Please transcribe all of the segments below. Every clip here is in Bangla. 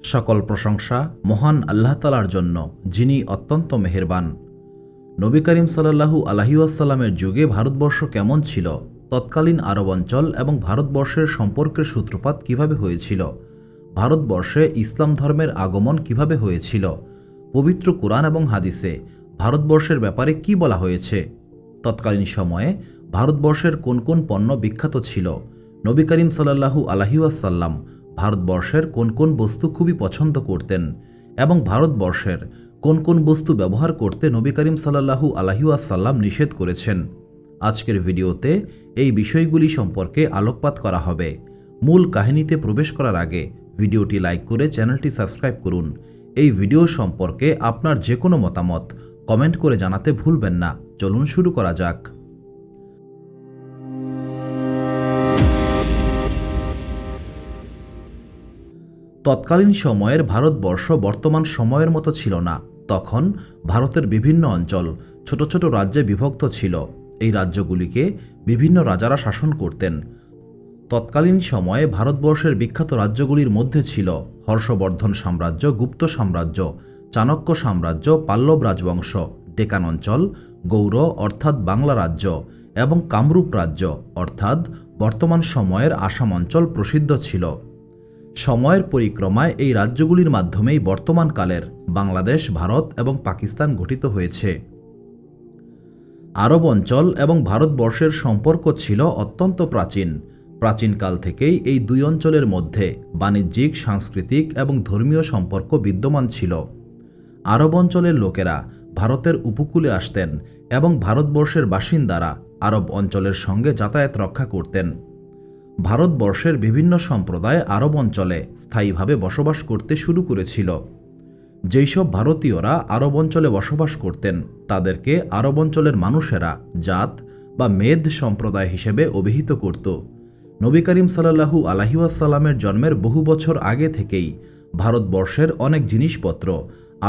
সকল প্রশংসা মহান আল্লাহ তাআলার জন্য, যিনি অত্যন্ত মেহেরবান। নবী করিম সাল্লাল্লাহু আলাইহি ওয়াসাল্লামের যুগে ভারতবর্ষ কেমন ছিল, তৎকালীন আরব অঞ্চল এবং ভারতবর্ষের সম্পর্কের সূত্রপাত কিভাবে হয়েছিল, ভারতবর্ষে ইসলাম ধর্মের আগমন কিভাবে হয়েছিল, পবিত্র কুরআন এবং হাদিসে ভারতবর্ষের ব্যাপারে কি বলা হয়েছে, তৎকালীন সময়ে ভারতবর্ষের কোন কোন পণ্য বিখ্যাত ছিল, নবী করিম সাল্লাল্লাহু আলাইহি ওয়াসাল্লাম ভারতবর্ষের কোন কোন বস্তু খুবই পছন্দ করতেন এবং ভারতবর্ষের কোন কোন বস্তু ব্যবহার করতে নবী করিম সাল্লাল্লাহু আলাইহি ওয়াসাল্লাম নিষেধ করেছেন। আজকের ভিডিওতে এই বিষয়গুলি সম্পর্কে আলোকপাত করা হবে। মূল কাহিনীতে প্রবেশ করার আগে ভিডিওটি লাইক করে চ্যানেলটি সাবস্ক্রাইব করুন। এই ভিডিও সম্পর্কে আপনার যে কোনো মতামত কমেন্ট করে জানাতে ভুলবেন না। চলুন শুরু করা যাক। তৎকালীন সময়ের ভারতবর্ষ বর্তমান সময়ের মতো ছিল না। তখন ভারতের বিভিন্ন অঞ্চল ছোট ছোট রাজ্যে বিভক্ত ছিল। এই রাজ্যগুলিকে বিভিন্ন রাজারা শাসন করতেন। তৎকালীন সময়ে ভারতবর্ষের বিখ্যাত রাজ্যগুলির মধ্যে ছিল হর্ষবর্ধন সাম্রাজ্য, গুপ্ত সাম্রাজ্য, চাণক্য সাম্রাজ্য, পাল্লব রাজবংশ, ডেকান অঞ্চল, গৌড় অর্থাৎ বাংলা রাজ্য এবং কামরূপ রাজ্য অর্থাৎ বর্তমান সময়ের আসাম অঞ্চল প্রসিদ্ধ ছিল। সময়ের পরিক্রমায় এই রাজ্যগুলির মাধ্যমেই বর্তমানকালের বাংলাদেশ, ভারত এবং পাকিস্তান গঠিত হয়েছে। আরব অঞ্চল এবং ভারতবর্ষের সম্পর্ক ছিল অত্যন্ত প্রাচীন। প্রাচীনকাল থেকেই এই দুই অঞ্চলের মধ্যে বাণিজ্যিক, সাংস্কৃতিক এবং ধর্মীয় সম্পর্ক বিদ্যমান ছিল। আরব অঞ্চলের লোকেরা ভারতের উপকূলে আসতেন এবং ভারতবর্ষের বাসিন্দারা আরব অঞ্চলের সঙ্গে যাতায়াত রক্ষা করতেন। ভারতবর্ষের বিভিন্ন সম্প্রদায় আরব অঞ্চলে স্থায়ীভাবে বসবাস করতে শুরু করেছিল। যেসব ভারতীয়রা আরব অঞ্চলে বসবাস করতেন তাদেরকে আরব অঞ্চলের মানুষেরা জাত বা মেদ সম্প্রদায় হিসেবে অভিহিত করত। নবী করিম সাল্লাল্লাহু আলাইহি ওয়াসাল্লামের জন্মের বহু বছর আগে থেকেই ভারতবর্ষের অনেক জিনিসপত্র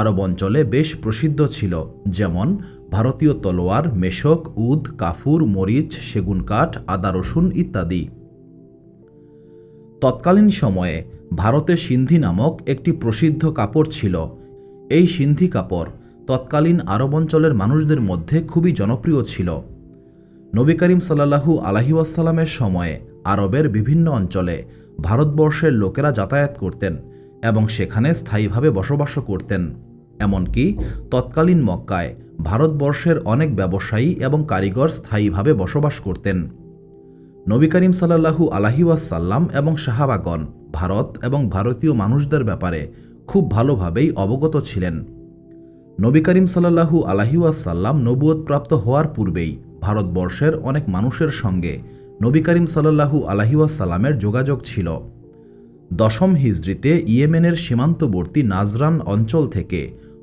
আরব অঞ্চলে বেশ প্রসিদ্ধ ছিল, যেমন ভারতীয় তলোয়ার, মেশক, উদ, কাফুর, মরিচ, সেগুন কাঠ, আদা, রসুন ইত্যাদি। তৎকালীন সময়ে ভারতে সিন্ধি নামক একটি প্রসিদ্ধ কাপড় ছিল। এই সিন্ধি কাপড় তৎকালীন আরব অঞ্চলের মানুষদের মধ্যে খুবই জনপ্রিয় ছিল। নবী করিম সাল্লাল্লাহু আলাইহি ওয়াসাল্লামের সময়ে আরবের বিভিন্ন অঞ্চলে ভারতবর্ষের লোকেরা যাতায়াত করতেন এবং সেখানে স্থায়ীভাবে বসবাস করতেন। এমনকি তৎকালীন মক্কায় ভারতবর্ষের অনেক ব্যবসায়ী এবং কারিগর স্থায়ীভাবে বসবাস করতেন। নবী করিম সাল্লাল্লাহু আলাইহি ওয়াসাল্লাম এবং সাহাবাগণ ভারত এবং ভারতীয় মানুষদের ব্যাপারে খুব ভালোভাবেই অবগত ছিলেন। নবী করিম সাল্লাল্লাহু আলাইহি ওয়াসাল্লাম নবুয়তপ্রাপ্ত হওয়ার পূর্বেই ভারতবর্ষের অনেক মানুষের সঙ্গে নবী করিম সাল্লাল্লাহু আলাইহি ওয়াসাল্লামের যোগাযোগ ছিল। দশম হিজরিতে ইয়েমেনের সীমান্তবর্তী নাজরান অঞ্চল থেকে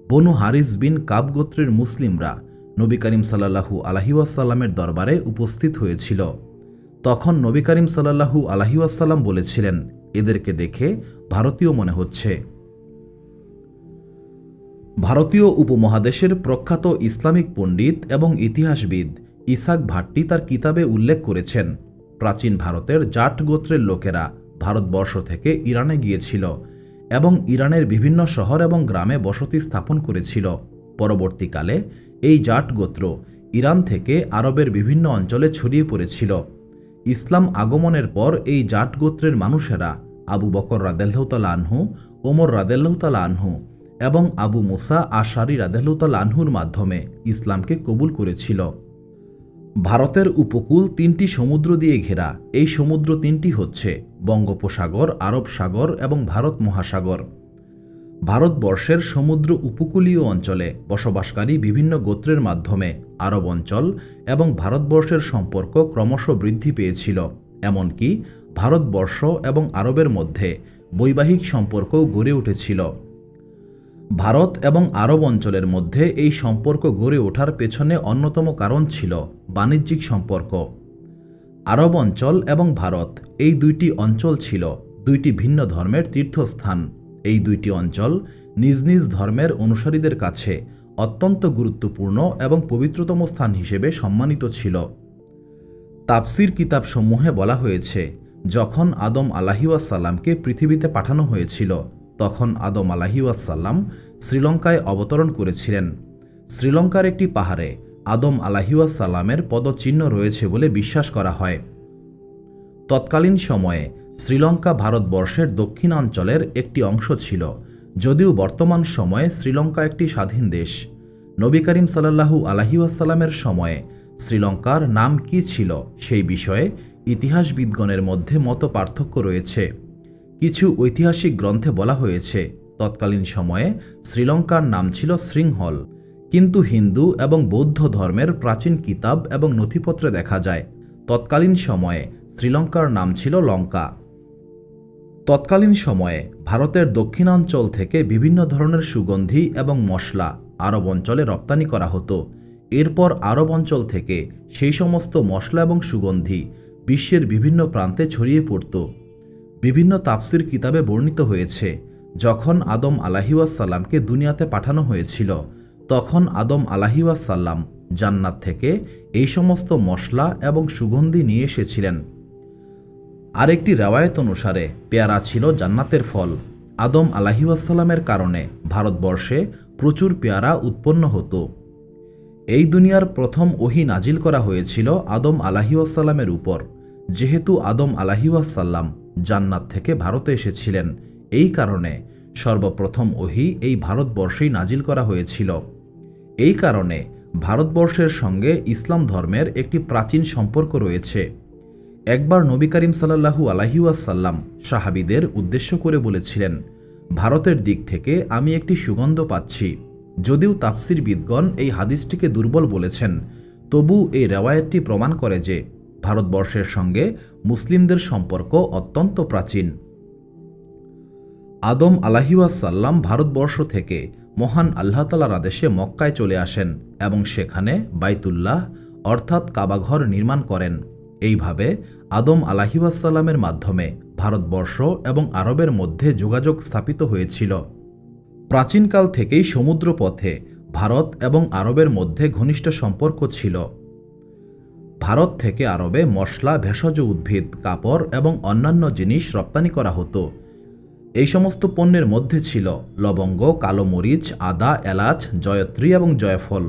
বনু হারিস বিন কাব গোত্রের মুসলিমরা নবী করিম সাল্লাল্লাহু আলাইহি ওয়াসাল্লামের দরবারে উপস্থিত হয়েছিল। তখন নবী করিম সাল্লাল্লাহু আলাইহি ওয়াসাল্লাম বলেছিলেন, এদেরকে দেখে ভারতীয় মনে হচ্ছে। ভারতীয় উপমহাদেশের প্রখ্যাত ইসলামিক পণ্ডিত এবং ইতিহাসবিদ ইসাক ভাট্টি তার কিতাবে উল্লেখ করেছেন, প্রাচীন ভারতের জাট গোত্রের লোকেরা ভারতবর্ষ থেকে ইরানে গিয়েছিল এবং ইরানের বিভিন্ন শহর এবং গ্রামে বসতি স্থাপন করেছিল। পরবর্তীকালে এই জাট গোত্র ইরান থেকে আরবের বিভিন্ন অঞ্চলে ছড়িয়ে পড়েছিল। ইসলাম আগমনের পর এই জাট গোত্রের মানুষেরা আবু বকর রাদিয়াল্লাহু তাআলা আনহু, ওমর রাদিয়াল্লাহু তাআলা আনহু এবং আবু মুসা আশআরী রাদিয়াল্লাহু তাআলা আনহুর মাধ্যমে ইসলামকে কবুল করেছিল। ভারতের উপকূল তিনটি সমুদ্র দিয়ে ঘেরা। এই সমুদ্র তিনটি হচ্ছে বঙ্গোপসাগর, আরব সাগর এবং ভারত মহাসাগর। ভারতবর্ষের সমুদ্র উপকূলীয় অঞ্চলে বসবাসকারী বিভিন্ন গোত্রের মাধ্যমে আরব অঞ্চল এবং ভারতবর্ষের সম্পর্ক ক্রমশ বৃদ্ধি পেয়েছিল। এমনকি ভারতবর্ষ এবং আরবের মধ্যে বৈবাহিক সম্পর্কও গড়ে উঠেছিল। ভারত এবং আরব অঞ্চলের মধ্যে এই সম্পর্ক গড়ে ওঠার পেছনে অন্যতম কারণ ছিল বাণিজ্যিক সম্পর্ক। আরব অঞ্চল এবং ভারত এই দুইটি অঞ্চল ছিল দুইটি ভিন্ন ধর্মের তীর্থস্থান। এই দুইটি অঞ্চল নিজ নিজ ধর্মের অনুসারীদের কাছে অত্যন্ত গুরুত্বপূর্ণ এবং পবিত্রতম স্থান হিসেবে সম্মানিত ছিল। তাফসির কিতাবসমূহে বলা হয়েছে, যখন আদম আলাইহিস সালামকে পৃথিবীতে পাঠানো হয়েছিল তখন আদম আলাইহিওয়াসাল্লাম শ্রীলঙ্কায় অবতরণ করেছিলেন। শ্রীলঙ্কার একটি পাহাড়ে আদম আলাইহিওয়াসাল্লামের পদচিহ্ন রয়েছে বলে বিশ্বাস করা হয়। তৎকালীন সময়ে শ্রীলঙ্কা ভারতবর্ষের দক্ষিণাঞ্চলের একটি অংশ ছিল, যদিও বর্তমান সময়ে শ্রীলঙ্কা একটি স্বাধীন দেশ। নবী করিম সাল্লাল্লাহু আলাইহি ওয়াসাল্লামের সময়ে শ্রীলঙ্কার নাম কী ছিল সেই বিষয়ে ইতিহাসবিদগণের মধ্যে মত পার্থক্য রয়েছে। কিছু ঐতিহাসিক গ্রন্থে বলা হয়েছে তৎকালীন সময়ে শ্রীলঙ্কার নাম ছিল শৃঙ্খল, কিন্তু হিন্দু এবং বৌদ্ধ ধর্মের প্রাচীন কিতাব এবং নথিপত্রে দেখা যায় তৎকালীন সময়ে শ্রীলঙ্কার নাম ছিল লঙ্কা। তৎকালীন সময়ে ভারতের দক্ষিণাঞ্চল থেকে বিভিন্ন ধরনের সুগন্ধি এবং মশলা আরব অঞ্চলে রপ্তানি করা হতো। এরপর আরব অঞ্চল থেকে সেই সমস্ত মশলা এবং সুগন্ধি বিশ্বের বিভিন্ন প্রান্তে ছড়িয়ে পড়ত। বিভিন্ন তাফসির কিতাবে বর্ণিত হয়েছে, যখন আদম আলাইহিওয়াসাল্লামকে দুনিয়াতে পাঠানো হয়েছিল তখন আদম আলাইহিওয়াসাল্লাম জান্নাত থেকে এই সমস্ত মশলা এবং সুগন্ধি নিয়ে এসেছিলেন। আরেকটি রেওয়ায়েত অনুসারে পেয়ারা ছিল জান্নাতের ফল। আদম আলাইহিওয়াসাল্লামের কারণে ভারতবর্ষে প্রচুর পেয়ারা উৎপন্ন হতো। এই দুনিয়ার প্রথম ওহী নাজিল করা হয়েছিল আদম আলাইহিওয়াসাল্লামের উপর। যেহেতু আদম আলাইহিওয়াসাল্লাম জান্নাত থেকে ভারতে এসেছিলেন, এই কারণে সর্বপ্রথম ওহী এই ভারতবর্ষেই নাজিল করা হয়েছিল। এই কারণে ভারতবর্ষের সঙ্গে ইসলাম ধর্মের একটি প্রাচীন সম্পর্ক রয়েছে। একবার নবী করিম সাল্লাল্লাহু আলাইহি ওয়াসাল্লাম সাহাবীদের উদ্দেশ্য করে বলেছিলেন, ভারতের দিক থেকে আমি একটি সুগন্ধ পাচ্ছি। যদিও তাফসিরবিদগণ এই হাদিসটিকে দুর্বল বলেছেন, তবু এই রেওয়ায়েতটি প্রমাণ করে যে ভারতবর্ষের সঙ্গে মুসলিমদের সম্পর্ক অত্যন্ত প্রাচীন। আদম আলাইহিওয়াসাল্লাম ভারতবর্ষ থেকে মহান আল্লাহ তাআলার আদেশে মক্কায় চলে আসেন এবং সেখানে বাইতুল্লাহ অর্থাৎ কাবাঘর নির্মাণ করেন। এইভাবে আদম আলাইহিওয়াসাল্লামের মাধ্যমে ভারতবর্ষ এবং আরবের মধ্যে যোগাযোগ স্থাপিত হয়েছিল। প্রাচীনকাল থেকেই সমুদ্রপথে ভারত এবং আরবের মধ্যে ঘনিষ্ঠ সম্পর্ক ছিল। ভারত থেকে আরবে মশলা, ভেষজ উদ্ভিদ, কাপড় এবং অন্যান্য জিনিস রপ্তানি করা হতো। এই সমস্ত পণ্যের মধ্যে ছিল লবঙ্গ, কালো মরিচ, আদা, এলাচ, জয়ত্রী এবং জয়ফল।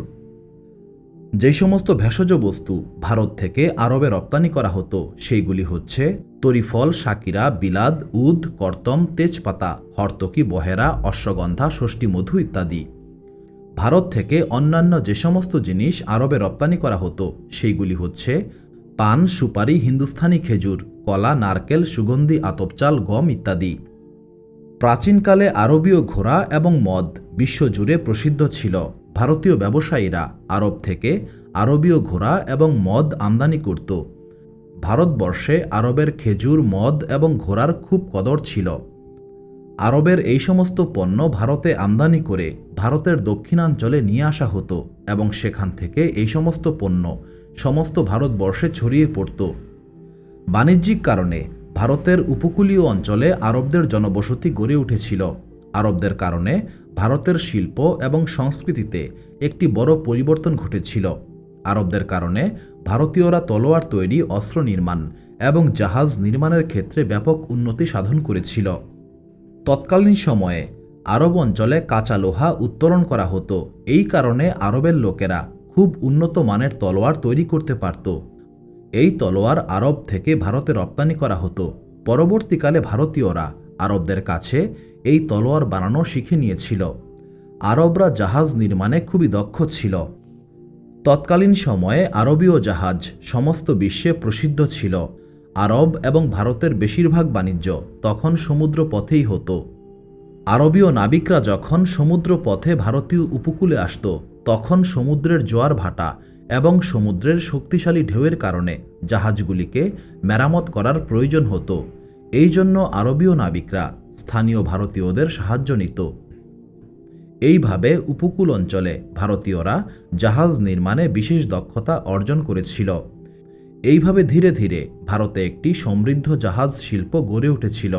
যে সমস্ত ভেষজ বস্তু ভারত থেকে আরবে রপ্তানি করা হতো সেইগুলি হচ্ছে তরিফল, শাকিরা, বিলাদ, উদ, কর্তম, তেজপাতা, হর্তকি, বহেরা, অশ্বগন্ধা, ষষ্ঠীমধু ইত্যাদি। ভারত থেকে অন্যান্য যে সমস্ত জিনিস আরবে রপ্তানি করা হতো সেইগুলি হচ্ছে পান, সুপারি, হিন্দুস্থানি খেজুর, কলা, নারকেল, সুগন্ধি আতপ চাল, গম ইত্যাদি। প্রাচীনকালে আরবীয় ঘোড়া এবং মদ বিশ্বজুড়ে প্রসিদ্ধ ছিল। ভারতীয় ব্যবসায়ীরা আরব থেকে আরবীয় ঘোড়া এবং মদ আমদানি করত। ভারতবর্ষে আরবের খেজুর, মদ এবং ঘোড়ার খুব কদর ছিল। আরবের এই সমস্ত পণ্য ভারতে আমদানি করে ভারতের দক্ষিণাঞ্চলে নিয়ে আসা হতো এবং সেখান থেকে এই সমস্ত পণ্য সমস্ত ভারতবর্ষে ছড়িয়ে পড়ত। বাণিজ্যিক কারণে ভারতের উপকূলীয় অঞ্চলে আরবদের জনবসতি গড়ে উঠেছিল। আরবদের কারণে ভারতের শিল্প এবং সংস্কৃতিতে একটি বড় পরিবর্তন ঘটেছিল। আরবদের কারণে ভারতীয়রা তলোয়ার তৈরি, অস্ত্র নির্মাণ এবং জাহাজ নির্মাণের ক্ষেত্রে ব্যাপক উন্নতি সাধন করেছিল। তৎকালীন সময়ে আরব অঞ্চলে কাঁচা লোহা উত্তোলন করা হতো। এই কারণে আরবের লোকেরা খুব উন্নত মানের তলোয়ার তৈরি করতে পারত। এই তলোয়ার আরব থেকে ভারতে রপ্তানি করা হতো। পরবর্তীকালে ভারতীয়রা আরবদের কাছে এই তলোয়ার বানানো শিখে নিয়েছিল। আরবরা জাহাজ নির্মাণে খুবই দক্ষ ছিল। তৎকালীন সময়ে আরবীয় জাহাজ সমস্ত বিশ্বে প্রসিদ্ধ ছিল। আরব এবং ভারতের বেশিরভাগ বাণিজ্য তখন সমুদ্র পথেই হতো। আরবীয় নাবিকরা যখন সমুদ্র পথে ভারতীয় উপকূলে আসত, তখন সমুদ্রের জোয়ার ভাটা এবং সমুদ্রের শক্তিশালী ঢেউয়ের কারণে জাহাজগুলিকে মেরামত করার প্রয়োজন হতো। এই জন্য আরবীয় নাবিকরা স্থানীয় ভারতীয়দের সাহায্য নিত। এইভাবে উপকূল অঞ্চলে ভারতীয়রা জাহাজ নির্মাণে বিশেষ দক্ষতা অর্জন করেছিল। এইভাবে ধীরে ধীরে ভারতে একটি সমৃদ্ধ জাহাজ শিল্প গড়ে উঠেছিল।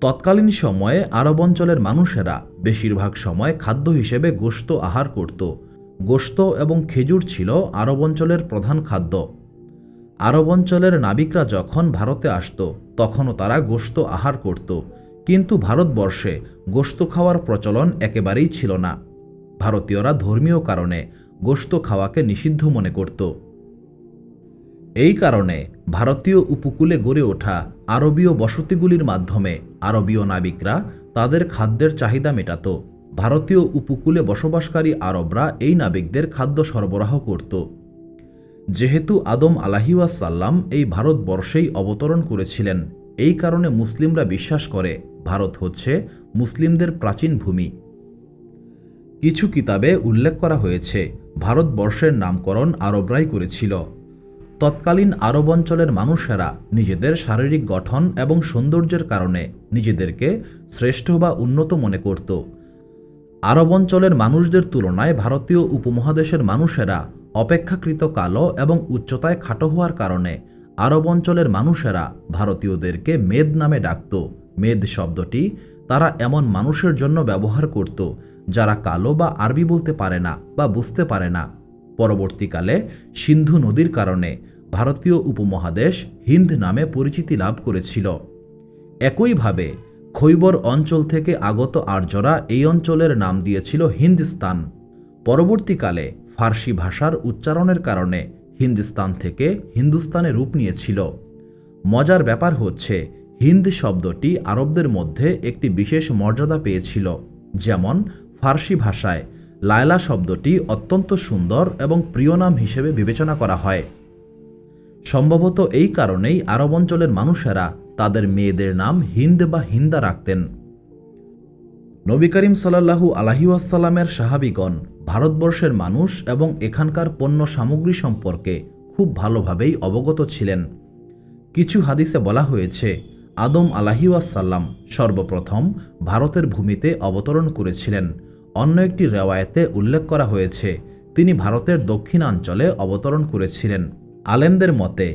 তৎকালীন সময়ে আরব অঞ্চলের মানুষেরা বেশিরভাগ সময় খাদ্য হিসেবে গোশত আহার করত। গোশত এবং খেজুর ছিল আরব অঞ্চলের প্রধান খাদ্য। আরব অঞ্চলের নাবিকরা যখন ভারতে আসত তখনও তারা গোশত আহার করত, কিন্তু ভারতবর্ষে গোশত খাওয়ার প্রচলন একেবারেই ছিল না। ভারতীয়রা ধর্মীয় কারণে গোশত খাওয়াকে নিষিদ্ধ মনে করত। এই কারণে ভারতীয় উপকূলে গড়ে ওঠা আরবীয় বসতিগুলির মাধ্যমে আরবীয় নাবিকরা তাদের খাদ্যের চাহিদা মেটাত। ভারতীয় উপকূলে বসবাসকারী আরবরা এই নাবিকদের খাদ্য সরবরাহ করত। যেহেতু আদম আলাইহিসসালাম এই ভারতবর্ষেই অবতরণ করেছিলেন, এই কারণে মুসলিমরা বিশ্বাস করে ভারত হচ্ছে মুসলিমদের প্রাচীন ভূমি। কিছু কিতাবে উল্লেখ করা হয়েছে ভারতবর্ষের নামকরণ আরবরাই করেছিল। তৎকালীন আরব অঞ্চলের মানুষেরা নিজেদের শারীরিক গঠন এবং সৌন্দর্যের কারণে নিজেদেরকে শ্রেষ্ঠ বা উন্নত মনে করত। আরব অঞ্চলের মানুষদের তুলনায় ভারতীয় উপমহাদেশের মানুষেরা অপেক্ষাকৃত কালো এবং উচ্চতায় খাটো হওয়ার কারণে আরব অঞ্চলের মানুষেরা ভারতীয়দেরকে মেদ নামে ডাকত। মেদ শব্দটি তারা এমন মানুষের জন্য ব্যবহার করত যারা কালো বা আরবি বলতে পারে না বা বুঝতে পারে না। পরবর্তীকালে সিন্ধু নদীর কারণে ভারতীয় উপমহাদেশ হিন্দ নামে পরিচিতি লাভ করেছিল। একইভাবে খৈবর অঞ্চল থেকে আগত আর্যরা এই অঞ্চলের নাম দিয়েছিল হিন্দুস্তান। পরবর্তীকালে ফার্সি ভাষার উচ্চারণের কারণে হিন্দুস্তান থেকে হিন্দুস্তানে রূপ নিয়েছিল। মজার ব্যাপার হচ্ছে হিন্দ শব্দটি আরবদের মধ্যে একটি বিশেষ মর্যাদা পেয়েছিল। যেমন ফার্সি ভাষায় লায়লা শব্দটি অত্যন্ত সুন্দর এবং প্রিয় নাম হিসেবে বিবেচনা করা হয়। সম্ভবত এই কারণেই আরব অঞ্চলের মানুষেরা তাদের মেয়েদের নাম হিন্দ বা হিন্দা রাখতেন। নবী করিম সাল্লাল্লাহু আলাইহি ওয়াসাল্লামের সাহাবীগণ ভারতবর্ষের মানুষ এবং এখানকার পণ্য সামগ্রী সম্পর্কে খুব ভালোভাবেই অবগত ছিলেন। কিছু হাদিসে বলা হয়েছে আদম আলাইহি ওয়াসাল্লাম সর্বপ্রথম ভারতের ভূমিতে অবতরণ করেছিলেন। অন্য একটি রেওয়ায়েতে উল্লেখ করা হয়েছে তিনি ভারতের দক্ষিণাঞ্চলে অবতরণ করেছিলেন। আলেমদের মতে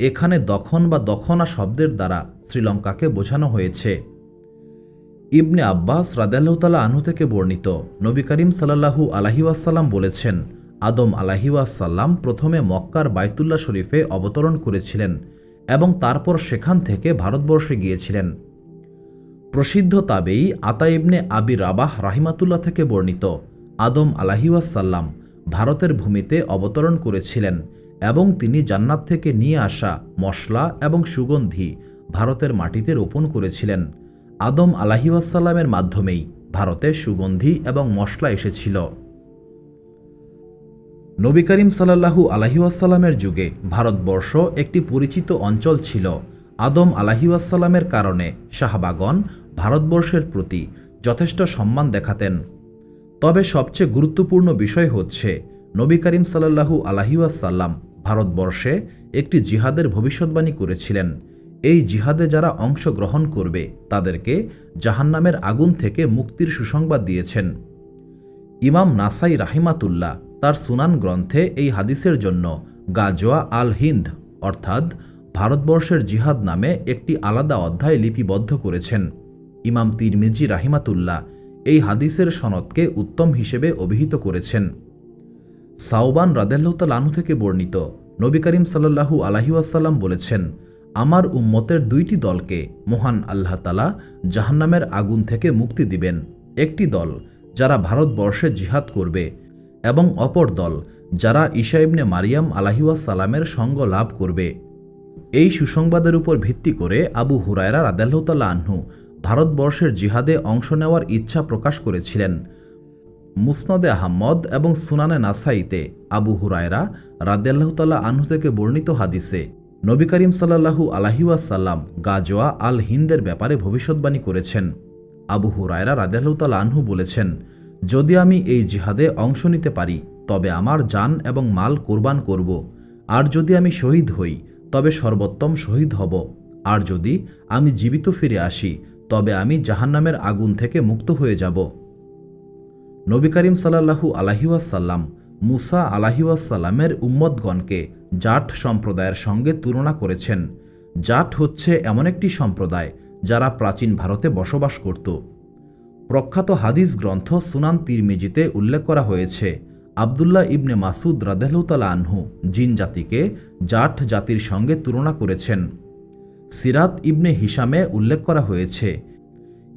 এখানে দখন বা দখনা শব্দের দ্বারা শ্রীলঙ্কাকে বোঝানো হয়েছে। ইবনে আব্বাস রাদিয়াল্লাহু তাআলা আনহু থেকে বর্ণিত, নবী করিম সাল্লাল্লাহু আলাইহি ওয়াসাল্লাম বলেছেন, আদম আলাইহি ওয়াসাল্লাম প্রথমে মক্কার বাইতুল্লাহ শরীফে অবতরণ করেছিলেন এবং তারপর সেখান থেকে ভারতবর্ষে গিয়েছিলেন। প্রসিদ্ধ তাবেঈ আতা ইবনে আবি রাবাহ রাহিমাতুল্লাহ থেকে বর্ণিত, আদম আলাইহি ওয়াসাল্লাম ভারতের ভূমিতে অবতরণ করেছিলেন এবং তিনি জান্নাত থেকে নিয়ে আসা মশলা এবং সুগন্ধি ভারতের মাটিতে রোপণ করেছিলেন। আদম আলাইহি ওয়াসাল্লামের মাধ্যমেই ভারতে সুগন্ধি এবং মশলা এসেছিল। নবী করিম সাল্লাল্লাহু আলাইহি ওয়াসাল্লামের যুগে ভারতবর্ষ একটি পরিচিত অঞ্চল ছিল। আদম আলাইহি ওয়াসাল্লামের কারণে সাহাবাগণ ভারতবর্ষের প্রতি যথেষ্ট সম্মান দেখাতেন। তবে সবচেয়ে গুরুত্বপূর্ণ বিষয় হচ্ছে নবী করিম সাল্লাল্লাহু আলাইহি ওয়াসাল্লাম ভারতবর্ষে একটি জিহাদের ভবিষ্যৎবাণী করেছিলেন। এই জিহাদে যারা অংশগ্রহণ করবে তাদেরকে জাহান্নামের আগুন থেকে মুক্তির সুসংবাদ দিয়েছেন। ইমাম নাসাই রাহিমাতুল্লাহ তার সুনান গ্রন্থে এই হাদিসের জন্য গাজওয়া আল হিন্দ অর্থাৎ ভারতবর্ষের জিহাদ নামে একটি আলাদা অধ্যায় লিপিবদ্ধ করেছেন। ইমাম তিরমিজি রাহিমাতুল্লাহ এই হাদিসের সনদকে উত্তম হিসেবে অভিহিত করেছেন। সাওবান রাদিয়াল্লাহু তাআলা আনহু থেকে বর্ণিত, নবী করিম সাল্লাল্লাহু আলাইহি ওয়াসাল্লাম বলেছেন, আমার উম্মতের দুইটি দলকে মহান আল্লাহ তাআলা জাহান্নামের আগুন থেকে মুক্তি দিবেন। একটি দল যারা ভারতবর্ষে জিহাদ করবে এবং অপর দল যারা ঈসা ইবনে মারিয়াম আলাইহিস সালামের সঙ্গ লাভ করবে। এই সুসংবাদের উপর ভিত্তি করে আবু হুরায়রা রাদিয়াল্লাহু তাআলা আনহু ভারতবর্ষের জিহাদে অংশ নেওয়ার ইচ্ছা প্রকাশ করেছিলেন। মুসনাদে আহমদ এবং সুনানে নাসাইতে আবু হুরায়রা রাদিয়াল্লাহু তাআলা আনহু থেকে বর্ণিত হাদিসে নবী করিম সাল্লাল্লাহু আলাইহি ওয়াসাল্লাম গাজওয়া আল হিন্দের ব্যাপারে ভবিষ্যৎবাণী করেছেন। আবু হুরায়রা রাদিয়াল্লাহু তাআলা আনহু বলেছেন, যদি আমি এই জিহাদে অংশ নিতে পারি তবে আমার জান এবং মাল কোরবান করব, আর যদি আমি শহীদ হই তবে সর্বোত্তম শহীদ হব, আর যদি আমি জীবিত ফিরে আসি তবে আমি জাহান্নামের আগুন থেকে মুক্ত হয়ে যাব। নবী করিম সাল্লাল্লাহু আলাইহি ওয়াসাল্লাম মুসা আলাইহি ওয়াসাল্লামের উম্মতগণকে জাট সম্প্রদায়ের সঙ্গে তুলনা করেছেন। জাট হচ্ছে এমন একটি সম্প্রদায় যারা প্রাচীন ভারতে বসবাস করত। প্রখ্যাত হাদিস গ্রন্থ সুনান তিরমিজিতে উল্লেখ করা হয়েছে, আবদুল্লাহ ইবনে মাসুদ রাদিয়াল্লাহু তাআলা আনহু জিন জাতিকে জাট জাতির সঙ্গে তুলনা করেছেন। সিরাত ইবনে হিশামে উল্লেখ করা হয়েছে,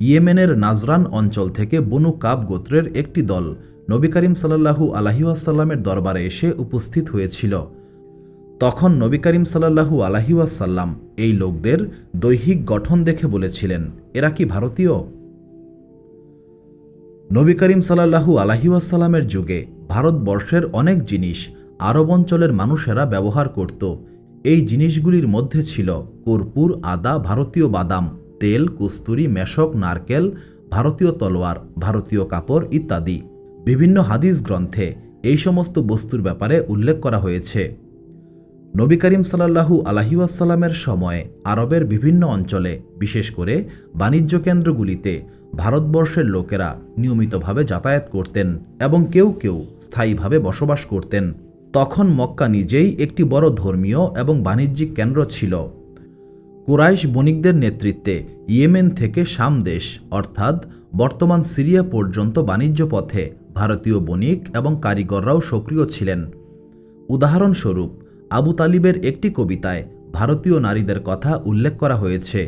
ইয়েমেনের নাজরান অঞ্চল থেকে বনু কাব গোত্রের একটি দল নবী করিম সাল্লাল্লাহু আলাইহি ওয়াসাল্লামের দরবারে এসে উপস্থিত হয়েছিল। তখন নবী করিম সাল্লাল্লাহু আলাইহি ওয়াসাল্লাম এই লোকদের দৈহিক গঠন দেখে বলেছিলেন, এরা কি ভারতীয়? নবী করিম সাল্লাল্লাহু আলাইহি ওয়াসাল্লামের যুগে ভারতবর্ষের অনেক জিনিস আরব অঞ্চলের মানুষেরা ব্যবহার করত। এই জিনিসগুলির মধ্যে ছিল কর্পূর, আদা, ভারতীয় বাদাম, তেল, কস্তুরি, মেশক, নারকেল, ভারতীয় তলোয়ার, ভারতীয় কাপড় ইত্যাদি। বিভিন্ন হাদিস গ্রন্থে এই সমস্ত বস্তুর ব্যাপারে উল্লেখ করা হয়েছে। নবী করিম সাল্লাল্লাহু আলাইহি ওয়াসাল্লামের সময়ে আরবের বিভিন্ন অঞ্চলে, বিশেষ করে বাণিজ্য কেন্দ্রগুলিতে ভারতবর্ষের লোকেরা নিয়মিতভাবে যাতায়াত করতেন এবং কেউ কেউ স্থায়ীভাবে বসবাস করতেন। তখন মক্কা নিজেই একটি বড় ধর্মীয় এবং বাণিজ্যিক কেন্দ্র ছিল। কুরাইশ বণিকদের নেতৃত্বে ইয়েমেন থেকে শাম দেশ অর্থাৎ বর্তমান সিরিয়া পর্যন্ত বাণিজ্য পথে ভারতীয় বণিক এবং কারিগররাও সক্রিয় ছিলেন। উদাহরণস্বরূপ আবু তালিবের একটি কবিতায় ভারতীয় নারীদের কথা উল্লেখ করা হয়েছে।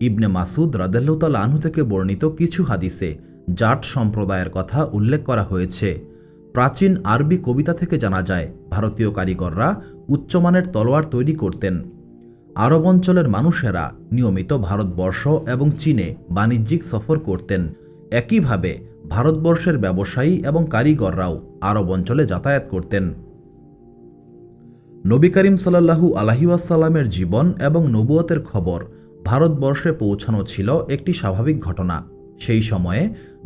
ইবনে মাসুদ রাদিয়াল্লাহু তাআলা আনহু থেকে বর্ণিত কিছু হাদিসে জাট সম্প্রদায়ের কথা উল্লেখ করা হয়েছে। প্রাচীন আরবি কবিতা থেকে জানা যায় ভারতীয় কারিগররা উচ্চমানের তলোয়ার তৈরি করতেন। আরব অঞ্চলের মানুষেরা নিয়মিত ভারতবর্ষ এবং চীনে বাণিজ্যিক সফর করতেন। একইভাবে ভারতবর্ষের ব্যবসায়ী এবং কারিগররাও আরব অঞ্চলে যাতায়াত করতেন। নবী করিম সাল্লাল্লাহু আলাইহি ওয়াসাল্লামের জীবন এবং নবুয়তের খবর ভারতবর্ষে পৌঁছানো ছিল একটি স্বাভাবিক ঘটনা। সেই সময়ে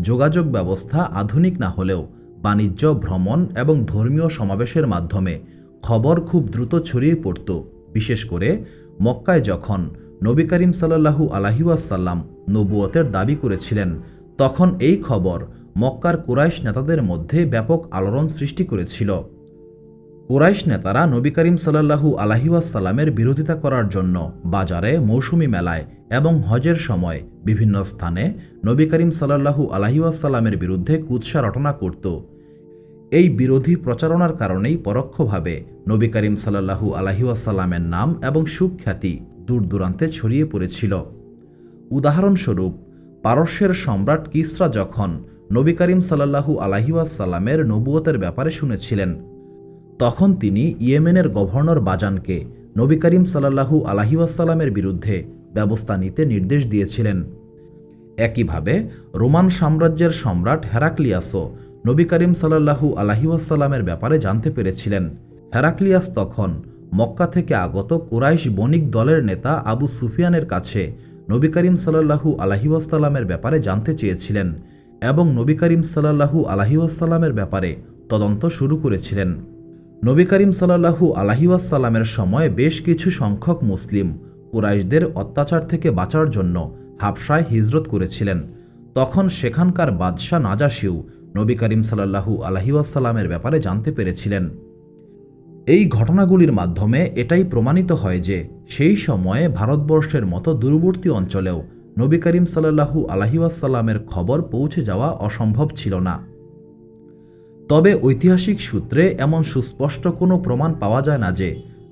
যোগাযোগ ব্যবস্থা আধুনিক না হলেও বাণিজ্য, ভ্রমণ এবং ধর্মীয় সমাবেশের মাধ্যমে খবর খুব দ্রুত ছড়িয়ে পড়ত। বিশেষ করে মক্কায় যখন নবী করিম সাল্লাল্লাহু আলাইহি ওয়াসাল্লাম নবুয়তের দাবি করেছিলেন, তখন এই খবর মক্কার কুরাইশ নেতাদের মধ্যে ব্যাপক আলোড়ন সৃষ্টি করেছিল। কুরাইশ নেতারা নবী করিম সাল্লাল্লাহু আলাইহি ওয়াসাল্লামের বিরোধিতা করার জন্য বাজারে, মৌসুমি মেলায় এবং হজের সময় বিভিন্ন স্থানে নবী করিম সাল্লাল্লাহু আলাইহি ওয়াসাল্লামের বিরুদ্ধে কুৎসা রটনা করত। এই বিরোধী প্রচারণার কারণেই পরোক্ষভাবে নবী করিম সাল্লাল্লাহু আলাইহি ওয়াসাল্লামের নাম এবং সুখ্যাতি দূর দূরান্তে ছড়িয়ে পড়েছিল। উদাহরণস্বরূপ পারস্যের সম্রাট কিসরা যখন নবী করিম সাল্লাল্লাহু আলাইহি ওয়াসাল্লামের নবুয়তের ব্যাপারে শুনেছিলেন, তখন তিনি ইয়েমেনের গভর্নর বাজানকে নবী করিম সাল্লাল্লাহু আলাইহি ওয়াসাল্লামের বিরুদ্ধে ব্যবস্থা নিতে নির্দেশ দিয়েছিলেন। একইভাবে রোমান সাম্রাজ্যের সম্রাট হেরাক্লিয়াসও নবী করিম সাল্লাল্লাহু আলাইহি ওয়াসাল্লামের ব্যাপারে জানতে পেরেছিলেন। হেরাক্লিয়াস তখন মক্কা থেকে আগত কুরাইশ বণিক দলের নেতা আবু সুফিয়ানের কাছে নবী করিম সাল্লাল্লাহু আলাইহি ওয়াসাল্লামের ব্যাপারে জানতে চেয়েছিলেন এবং নবী করিম সাল্লাল্লাহু আলাইহি ওয়াসাল্লামের ব্যাপারে তদন্ত শুরু করেছিলেন। নবী করিম সাল্লাল্লাহু আলাইহি ওয়াসাল্লামের সময় বেশ কিছু সংখ্যক মুসলিম কুরাইশদের অত্যাচার থেকে বাঁচার জন্য হাবশায় হিজরত করেছিলেন। তখন সেখানকার বাদশাহ নাজাশিও নবী করিম সাল্লাল্লাহু আলাইহি ওয়াসাল্লামের ব্যাপারে জানতে পেরেছিলেন। এই ঘটনাগুলির মাধ্যমে এটাই প্রমাণিত হয় যে সেই সময়ে ভারতবর্ষের মতো দূরবর্তী অঞ্চলেও নবী করিম সাল্লাল্লাহু আলাইহি ওয়াসাল্লামের খবর পৌঁছে যাওয়া অসম্ভব ছিল না। তবে ঐতিহাসিক সূত্রে এমন সুস্পষ্ট কোনো প্রমাণ পাওয়া যায় না যে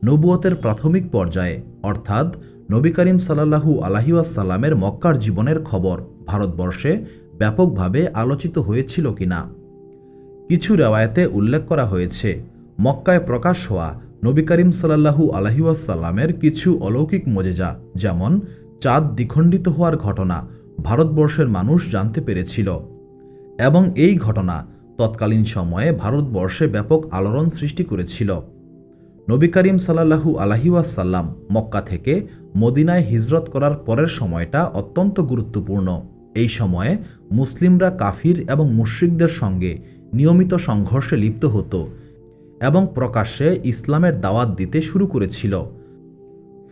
নবুয়তের প্রাথমিক পর্যায়ে অর্থাৎ নবী করিম সাল্লাল্লাহু আলাইহি ওয়াসাল্লামের মক্কার জীবনের খবর ভারতবর্ষে ব্যাপকভাবে আলোচিত হয়েছিল কিনা। কিছু রেওয়ায়েতে উল্লেখ করা হয়েছে মক্কায় প্রকাশ হওয়া নবী করিম সাল্লাল্লাহু আলাইহি ওয়াসাল্লামের কিছু অলৌকিক মোজেজা, যেমন চাঁদ দ্বিখণ্ডিত হওয়ার ঘটনা ভারতবর্ষের মানুষ জানতে পেরেছিল এবং এই ঘটনা তৎকালীন সময়ে ভারতবর্ষে ব্যাপক আলোড়ন সৃষ্টি করেছিল। নবী করিম সাল্লাল্লাহু আলাইহি ওয়াসাল্লাম মক্কা থেকে মদিনায় হিজরত করার পরের সময়টা অত্যন্ত গুরুত্বপূর্ণ। এই সময়ে মুসলিমরা কাফির এবং মুশরিকদের সঙ্গে নিয়মিত সংঘর্ষে লিপ্ত হতো এবং প্রকাশ্যে ইসলামের দাওয়াত দিতে শুরু করেছিল।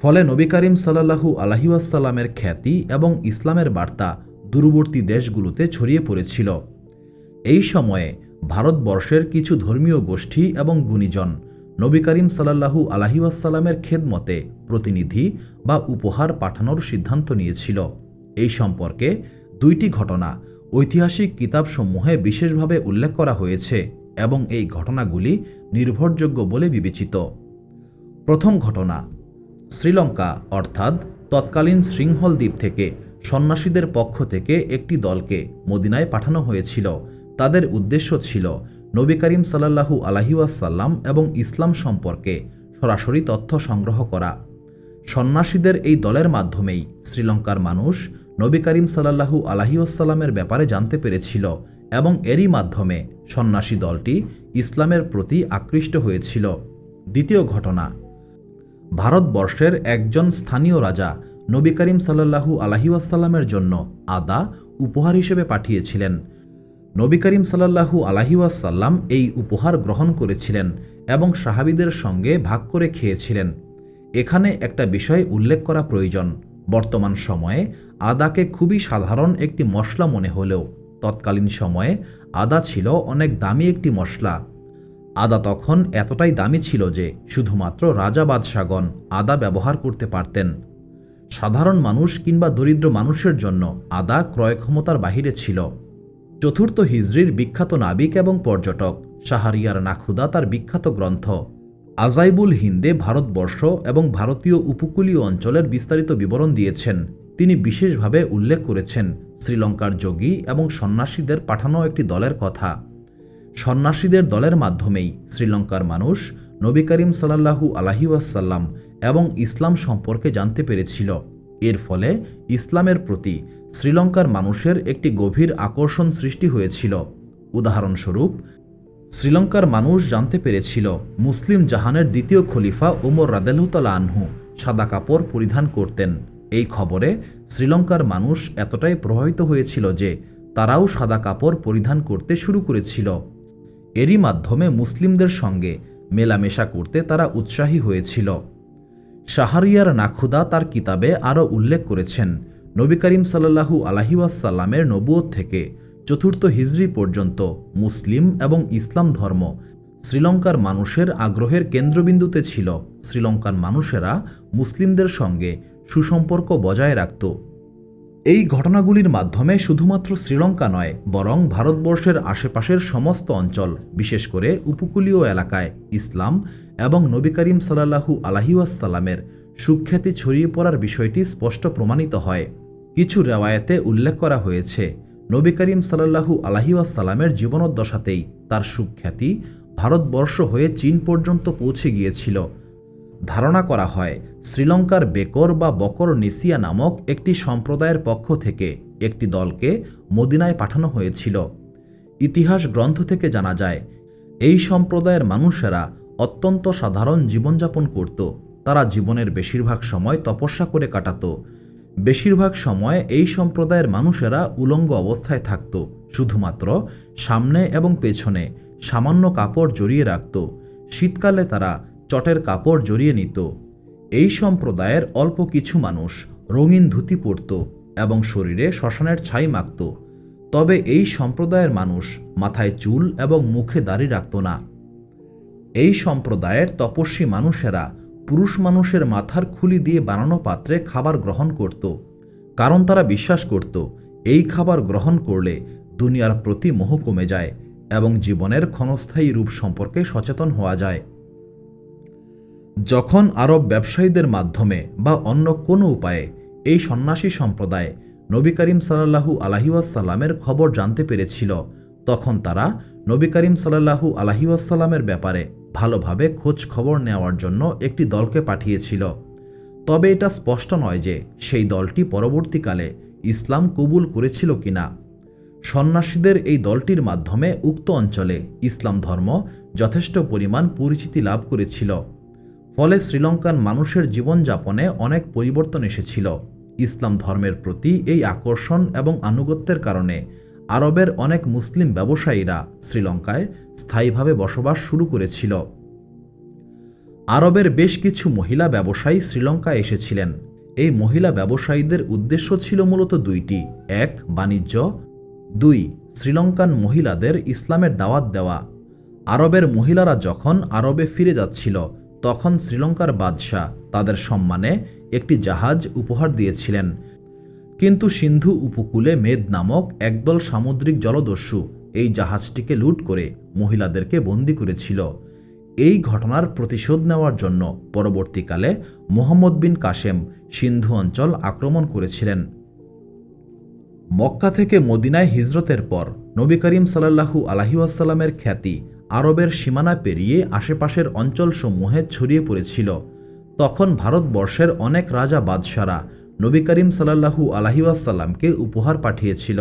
ফলে নবী করিম সাল্লাল্লাহু আলাইহি ওয়াসাল্লামের খ্যাতি এবং ইসলামের বার্তা দূরবর্তী দেশগুলোতে ছড়িয়ে পড়েছিল। এই সময়ে ভারতবর্ষের কিছু ধর্মীয় গোষ্ঠী এবং গুণীজন নবী করিম সাল্লাল্লাহু আলাইহি ওয়াসাল্লামের খেদমতে প্রতিনিধি বা উপহার পাঠানোর সিদ্ধান্ত নিয়েছিল। এই সম্পর্কে দুইটি ঘটনা ঐতিহাসিক কিতাবসমূহে বিশেষভাবে উল্লেখ করা হয়েছে এবং এই ঘটনাগুলি নির্ভরযোগ্য বলে বিবেচিত। প্রথম ঘটনা, শ্রীলঙ্কা অর্থাৎ তৎকালীন সিংহল দ্বীপ থেকে সন্ন্যাসীদের পক্ষ থেকে একটি দলকে মদিনায় পাঠানো হয়েছিল। তাদের উদ্দেশ্য ছিল নবী করিম সাল্লাল্লাহু আলাইহি ওয়াসাল্লাম এবং ইসলাম সম্পর্কে সরাসরি তথ্য সংগ্রহ করা। সন্ন্যাসীদের এই দলের মাধ্যমেই শ্রীলঙ্কার মানুষ নবী করিম সাল্লাল্লাহু আলাইহি ওয়াসাল্লামের ব্যাপারে জানতে পেরেছিল এবং এরই মাধ্যমে সন্ন্যাসী দলটি ইসলামের প্রতি আকৃষ্ট হয়েছিল। দ্বিতীয় ঘটনা, ভারতবর্ষের একজন স্থানীয় রাজা নবী করিম সাল্লাল্লাহু আলাইহি ওয়াসাল্লামের জন্য আদা উপহার হিসেবে পাঠিয়েছিলেন। নবী করিম সাল্লাল্লাহু আলাইহি ওয়াসাল্লাম এই উপহার গ্রহণ করেছিলেন এবং সাহাবীদের সঙ্গে ভাগ করে খেয়েছিলেন। এখানে একটা বিষয় উল্লেখ করা প্রয়োজন। বর্তমান সময়ে আদাকে খুবই সাধারণ একটি মশলা মনে হলেও তৎকালীন সময়ে আদা ছিল অনেক দামি একটি মশলা। আদা তখন এতটাই দামি ছিল যে শুধুমাত্র রাজা বাদশাগণ আদা ব্যবহার করতে পারতেন। সাধারণ মানুষ কিংবা দরিদ্র মানুষের জন্য আদা ক্রয় ক্ষমতার বাহিরে ছিল। চতুর্থ হিজরির বিখ্যাত নাবিক এবং পর্যটক শাহরিয়ার নাখুদা তার বিখ্যাত গ্রন্থ আজাইবুল হিন্দে ভারতবর্ষ এবং ভারতীয় উপকূলীয় অঞ্চলের বিস্তারিত বিবরণ দিয়েছেন। তিনি বিশেষভাবে উল্লেখ করেছেন শ্রীলঙ্কার যোগী এবং সন্ন্যাসীদের পাঠানো একটি দলের কথা। সন্ন্যাসীদের দলের মাধ্যমেই শ্রীলঙ্কার মানুষ নবী করিম সাল্লাল্লাহু আলাইহি ওয়াসাল্লাম এবং ইসলাম সম্পর্কে জানতে পেরেছিল। এর ফলে ইসলামের প্রতি শ্রীলঙ্কার মানুষের একটি গভীর আকর্ষণ সৃষ্টি হয়েছিল। উদাহরণস্বরূপ, শ্রীলঙ্কার মানুষ জানতে পেরেছিল মুসলিম জাহানের দ্বিতীয় খলিফা ওমর রাদিয়াল্লাহু তাআলা আনহু সাদা কাপড় পরিধান করতেন। এই খবরে শ্রীলঙ্কার মানুষ এতটাই প্রভাবিত হয়েছিল যে তারাও সাদা কাপড় পরিধান করতে শুরু করেছিল। এরই মাধ্যমে মুসলিমদের সঙ্গে মেলামেশা করতে তারা উৎসাহী হয়েছিল। শাহরিয়ার নাখুদা তার কিতাবে আরও উল্লেখ করেছেন, নবী করিম সাল্লাল্লাহু আলাইহি ওয়াসাল্লামের নবুয়ত থেকে চতুর্থ হিজরি পর্যন্ত মুসলিম এবং ইসলাম ধর্ম শ্রীলঙ্কার মানুষের আগ্রহের কেন্দ্রবিন্দুতে ছিল। শ্রীলঙ্কার মানুষেরা মুসলিমদের সঙ্গে সুসম্পর্ক বজায় রাখত। এই ঘটনাগুলির মাধ্যমে শুধুমাত্র শ্রীলঙ্কা নয়, বরং ভারতবর্ষের আশেপাশের সমস্ত অঞ্চল, বিশেষ করে উপকূলীয় এলাকায় ইসলাম এবং নবী করিম সাল্লাল্লাহু আলাইহি ওয়াসাল্লামের সুখ্যাতি ছড়িয়ে পড়ার বিষয়টি স্পষ্ট প্রমাণিত হয়। কিছু রেওয়ায়েতে উল্লেখ করা হয়েছে, নবী করিম সাল্লাল্লাহু আলাইহি ওয়াসাল্লামের জীবনোদ্দশাতেই তার সুখ্যাতি ভারতবর্ষ হয়ে চীন পর্যন্ত পৌঁছে গিয়েছিল। ধারণা করা হয় শ্রীলঙ্কার বেকর বা বকর নিসিয়া নামক একটি সম্প্রদায়ের পক্ষ থেকে একটি দলকে মদিনায় পাঠানো হয়েছিল। ইতিহাস গ্রন্থ থেকে জানা যায় এই সম্প্রদায়ের মানুষেরা অত্যন্ত সাধারণ জীবনযাপন করত। তারা জীবনের বেশিরভাগ সময় তপস্যা করে কাটাত। বেশিরভাগ সময় এই সম্প্রদায়ের মানুষেরা উলঙ্গ অবস্থায় থাকত, শুধুমাত্র সামনে এবং পেছনে সামান্য কাপড় জড়িয়ে রাখত। শীতকালে তারা চটের কাপড় জড়িয়ে নিত। এই সম্প্রদায়ের অল্প কিছু মানুষ রঙিন ধুতি পরত এবং শরীরে শ্মশানের ছাই মাখত। তবে এই সম্প্রদায়ের মানুষ মাথায় চুল এবং মুখে দাড়ি রাখত না। এই সম্প্রদায়ের তপস্বী মানুষেরা পুরুষ মানুষের মাথার খুলি দিয়ে বানানো পাত্রে খাবার গ্রহণ করত, কারণ তারা বিশ্বাস করত এই খাবার গ্রহণ করলে দুনিয়ার প্রতি মোহ কমে যায় এবং জীবনের ক্ষণস্থায়ী রূপ সম্পর্কে সচেতন হওয়া যায়। যখন আরব ব্যবসায়ীদের মাধ্যমে বা অন্য কোনো উপায়ে এই সন্ন্যাসী সম্প্রদায় নবী করিম সাল্লাল্লাহু আলাইহি ওয়াসাল্লামের খবর জানতে পেরেছিল, তখন তারা নবী করিম সাল্লাল্লাহু আলাইহি ওয়াসাল্লামের ব্যাপারে ভালোভাবে খোঁজ খবর নেওয়ার জন্য একটি দলকে পাঠিয়েছিল। তবে এটা স্পষ্ট নয় যে সেই দলটি পরবর্তীকালে ইসলাম কবুল করেছিল কিনা। সন্ন্যাসীদের এই দলটির মাধ্যমে উক্ত অঞ্চলে ইসলাম ধর্ম যথেষ্ট পরিমাণ পরিচিতি লাভ করেছিল। ফলে শ্রীলঙ্কান মানুষের জীবনযাপনে অনেক পরিবর্তন এসেছিল। ইসলাম ধর্মের প্রতি এই আকর্ষণ এবং আনুগত্যের কারণে আরবের অনেক মুসলিম ব্যবসায়ীরা শ্রীলঙ্কায় স্থায়ীভাবে বসবাস শুরু করেছিল। আরবের বেশ কিছু মহিলা ব্যবসায়ী শ্রীলঙ্কায় এসেছিলেন। এই মহিলা ব্যবসায়ীদের উদ্দেশ্য ছিল মূলত দুইটি: এক, বাণিজ্য; দুই, শ্রীলঙ্কান মহিলাদের ইসলামের দাওয়াত দেওয়া। আরবের মহিলারা যখন আরবে ফিরে যাচ্ছিল, তখন শ্রীলঙ্কার বাদশাহ তাদের সম্মানে একটি জাহাজ উপহার দিয়েছিলেন। কিন্তু সিন্ধু উপকূলে মেদ নামক একদল সামুদ্রিক জলদস্যু এই জাহাজটিকে লুট করে মহিলাদেরকে বন্দী করেছিল। এই ঘটনার প্রতিশোধ নেওয়ার জন্য পরবর্তীকালে মুহাম্মদ বিন কাসেম সিন্ধু অঞ্চল আক্রমণ করেছিলেন। মক্কা থেকে মদিনায় হিজরতের পর নবী করিম সাল্লাল্লাহু আলাইহি ওয়াসাল্লামের খ্যাতি আরবের সীমানা পেরিয়ে আশেপাশের অঞ্চলসমূহে ছড়িয়ে পড়েছিল। তখন ভারতবর্ষের অনেক রাজা বাদশারা নবী করিম সাল্লাল্লাহু আলাইহি ওয়াসাল্লামকে উপহার পাঠিয়েছিল।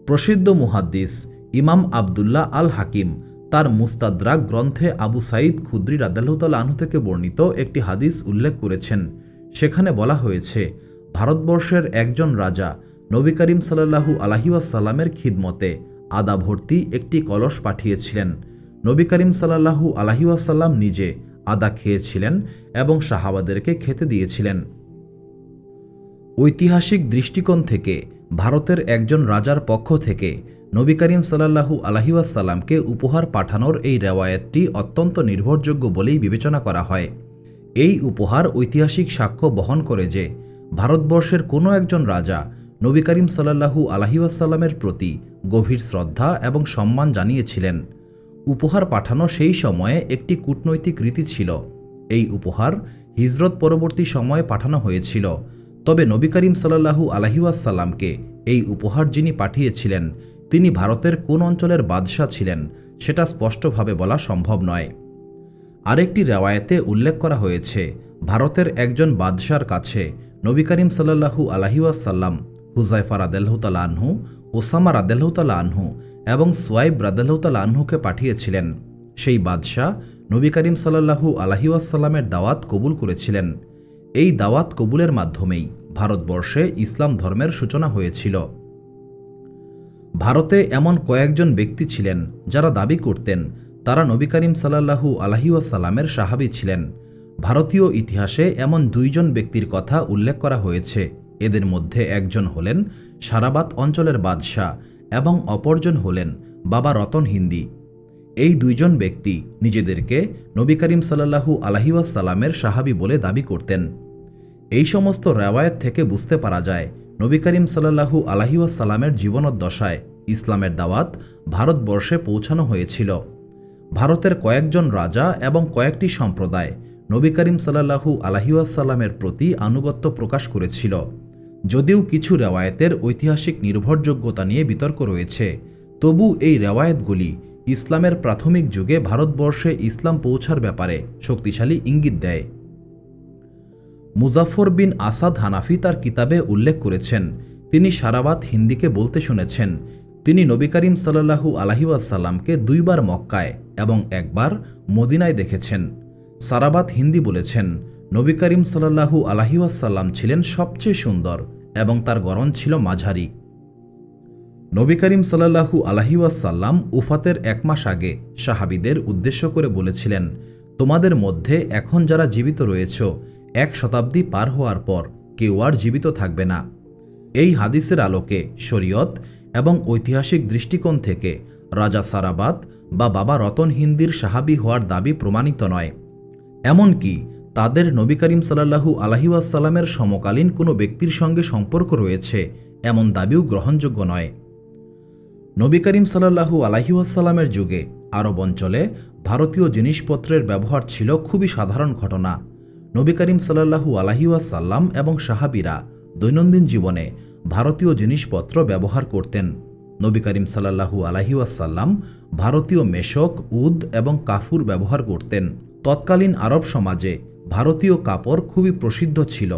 প্রসিদ্ধ মুহাদ্দিস ইমাম আবদুল্লাহ আল হাকিম তার মুস্তাদরাক গ্রন্থে আবু সাঈদ খুদরি রাদিয়াল্লাহু তাআলা আনহু থেকে বর্ণিত একটি হাদিস উল্লেখ করেছেন। সেখানে বলা হয়েছে, ভারতবর্ষের একজন রাজা নবী করিম সাল্লাল্লাহু আলাইহি ওয়াসাল্লামের খিদমতে আদা ভর্তি একটি কলস পাঠিয়েছিলেন। নবী করিম সাল্লাল্লাহু আলাইহি ওয়াসাল্লাম নিজে আদা খেয়েছিলেন এবং সাহাবাদেরকে খেতে দিয়েছিলেন। ঐতিহাসিক দৃষ্টিকোণ থেকে ভারতের একজন রাজার পক্ষ থেকে নবী করিম সাল্লাল্লাহু আলাইহি ওয়াসাল্লামকে উপহার পাঠানোর এই রেওয়ায়েতটি অত্যন্ত নির্ভরযোগ্য বলেই বিবেচনা করা হয়। এই উপহার ঐতিহাসিক সাক্ষ্য বহন করে যে ভারতবর্ষের কোনো একজন রাজা নবী করিম সাল্লাল্লাহু আলাইহি ওয়াসাল্লামের প্রতি গভীর শ্রদ্ধা এবং সম্মান জানিয়েছিলেন। উপহার পাঠানো সেই সময়ে একটি কূটনৈতিক রীতি ছিল। এই উপহার হিজরত পরবর্তী সময়ে পাঠানো হয়েছিল। তবে নবী করিম সাল্লাল্লাহু আলাইহি ওয়াসাল্লামকে এই উপহার যিনি পাঠিয়েছিলেন তিনি ভারতের কোন অঞ্চলের বাদশাহ ছিলেন সেটা স্পষ্টভাবে বলা সম্ভব নয়। আরেকটি রেওয়ায়েতে উল্লেখ করা হয়েছে, ভারতের একজন বাদশার কাছে নবী করিম সাল্লাল্লাহু আলাইহি ওয়াসাল্লাম হুযায়ফা রাদিয়াল্লাহু তাআলা আনহু, ওসামা রাদিয়াল্লাহু তাআলা আনহু এবং সুয়াইব রাদিয়াল্লাহু তাআলা আনহুকে পাঠিয়েছিলেন। সেই বাদশাহ নবী করিম সাল্লাল্লাহু আলাইহি ওয়াসাল্লামের দাওয়াত কবুল করেছিলেন। এই দাওয়াত কবুলের মাধ্যমেই ভারতবর্ষে ইসলাম ধর্মের সূচনা হয়েছিল। ভারতে এমন কয়েকজন ব্যক্তি ছিলেন যারা দাবি করতেন তারা নবী করিম সাল্লাল্লাহু আলাইহি ওয়াসাল্লামের সাহাবী ছিলেন। ভারতীয় ইতিহাসে এমন দুইজন ব্যক্তির কথা উল্লেখ করা হয়েছে। এদের মধ্যে একজন হলেন সারাবাত অঞ্চলের বাদশাহ এবং অপরজন হলেন বাবা রতন হিন্দি। এই দুইজন ব্যক্তি নিজেদেরকে নবী করিম সাল্লাল্লাহু আলাইহি ওয়াসাল্লামের সাহাবী বলে দাবি করতেন। এই সমস্ত রেওয়ায়েত থেকে বুঝতে পারা যায় নবী করিম সাল্লাল্লাহু আলাইহি ওয়াসাল্লামের জীবনোদ্দশায় ইসলামের দাওয়াত ভারতবর্ষে পৌঁছানো হয়েছিল। ভারতের কয়েকজন রাজা এবং কয়েকটি সম্প্রদায় নবী করিম সাল্লাল্লাহু আলাইহি ওয়াসাল্লামের প্রতি আনুগত্য প্রকাশ করেছিল। যদিও কিছু রেওয়ায়েতের ঐতিহাসিক নির্ভরযোগ্যতা নিয়ে বিতর্ক রয়েছে, তবু এই রেওয়ায়েতগুলি ইসলামের প্রাথমিক যুগে ভারতবর্ষে ইসলাম পৌঁছার ব্যাপারে শক্তিশালী ইঙ্গিত দেয়। মুজাফফর বিন আসাদ হানাফি তার কিতাবে উল্লেখ করেছেন, তিনি সারাবাত হিন্দিকে বলতে শুনেছেন তিনি নবী করিম সাল্লাল্লাহু আলাইহি ওয়াসাল্লামকে 2 বার মক্কায় এবং 1 বার মদিনায় দেখেছেন। সারাবাত হিন্দি বলেছেন, নবী করিম সাল্লাল্লাহু আলাইহি ওয়াসাল্লাম ছিলেন সবচেয়ে সুন্দর এবং তার গড়ন ছিল মাঝারি। নবী করিম সাল্লাল্লাহু আলাইহি ওয়াসাল্লাম উফাতের 1 মাস আগে সাহাবীদের উদ্দেশ্য করে বলেছিলেন, তোমাদের মধ্যে এখন যারা জীবিত রয়েছ 1 শতাব্দী পার হওয়ার পর কেউ আর জীবিত থাকবে না। এই হাদিসের আলোকে শরীয়ত এবং ঐতিহাসিক দৃষ্টিকোণ থেকে রাজা সারাবাত বা বাবা রতন হিন্দির সাহাবী হওয়ার দাবি প্রমাণিত নয়। এমনকি তাদের নবী করিম সাল্লাল্লাহু আলাইহি ওয়াসাল্লামের সমকালীন কোনো ব্যক্তির সঙ্গে সম্পর্ক রয়েছে এমন দাবিও গ্রহণযোগ্য নয়। নবী করিম সাল্লাল্লাহু আলাইহি ওয়াসাল্লামের যুগে আরব অঞ্চলে ভারতীয় জিনিসপত্রের ব্যবহার ছিল খুবই সাধারণ ঘটনা। নবী করিম সাল্লাল্লাহু আলাইহি ওয়াসাল্লাম এবং সাহাবীরা দৈনন্দিন জীবনে ভারতীয় জিনিসপত্র ব্যবহার করতেন। নবী করিম সাল্লাল্লাহু আলাইহি ওয়াসাল্লাম ভারতীয় মেশক, উদ এবং কাফুর ব্যবহার করতেন। তৎকালীন আরব সমাজে ভারতীয় কাপড় খুবই প্রসিদ্ধ ছিল।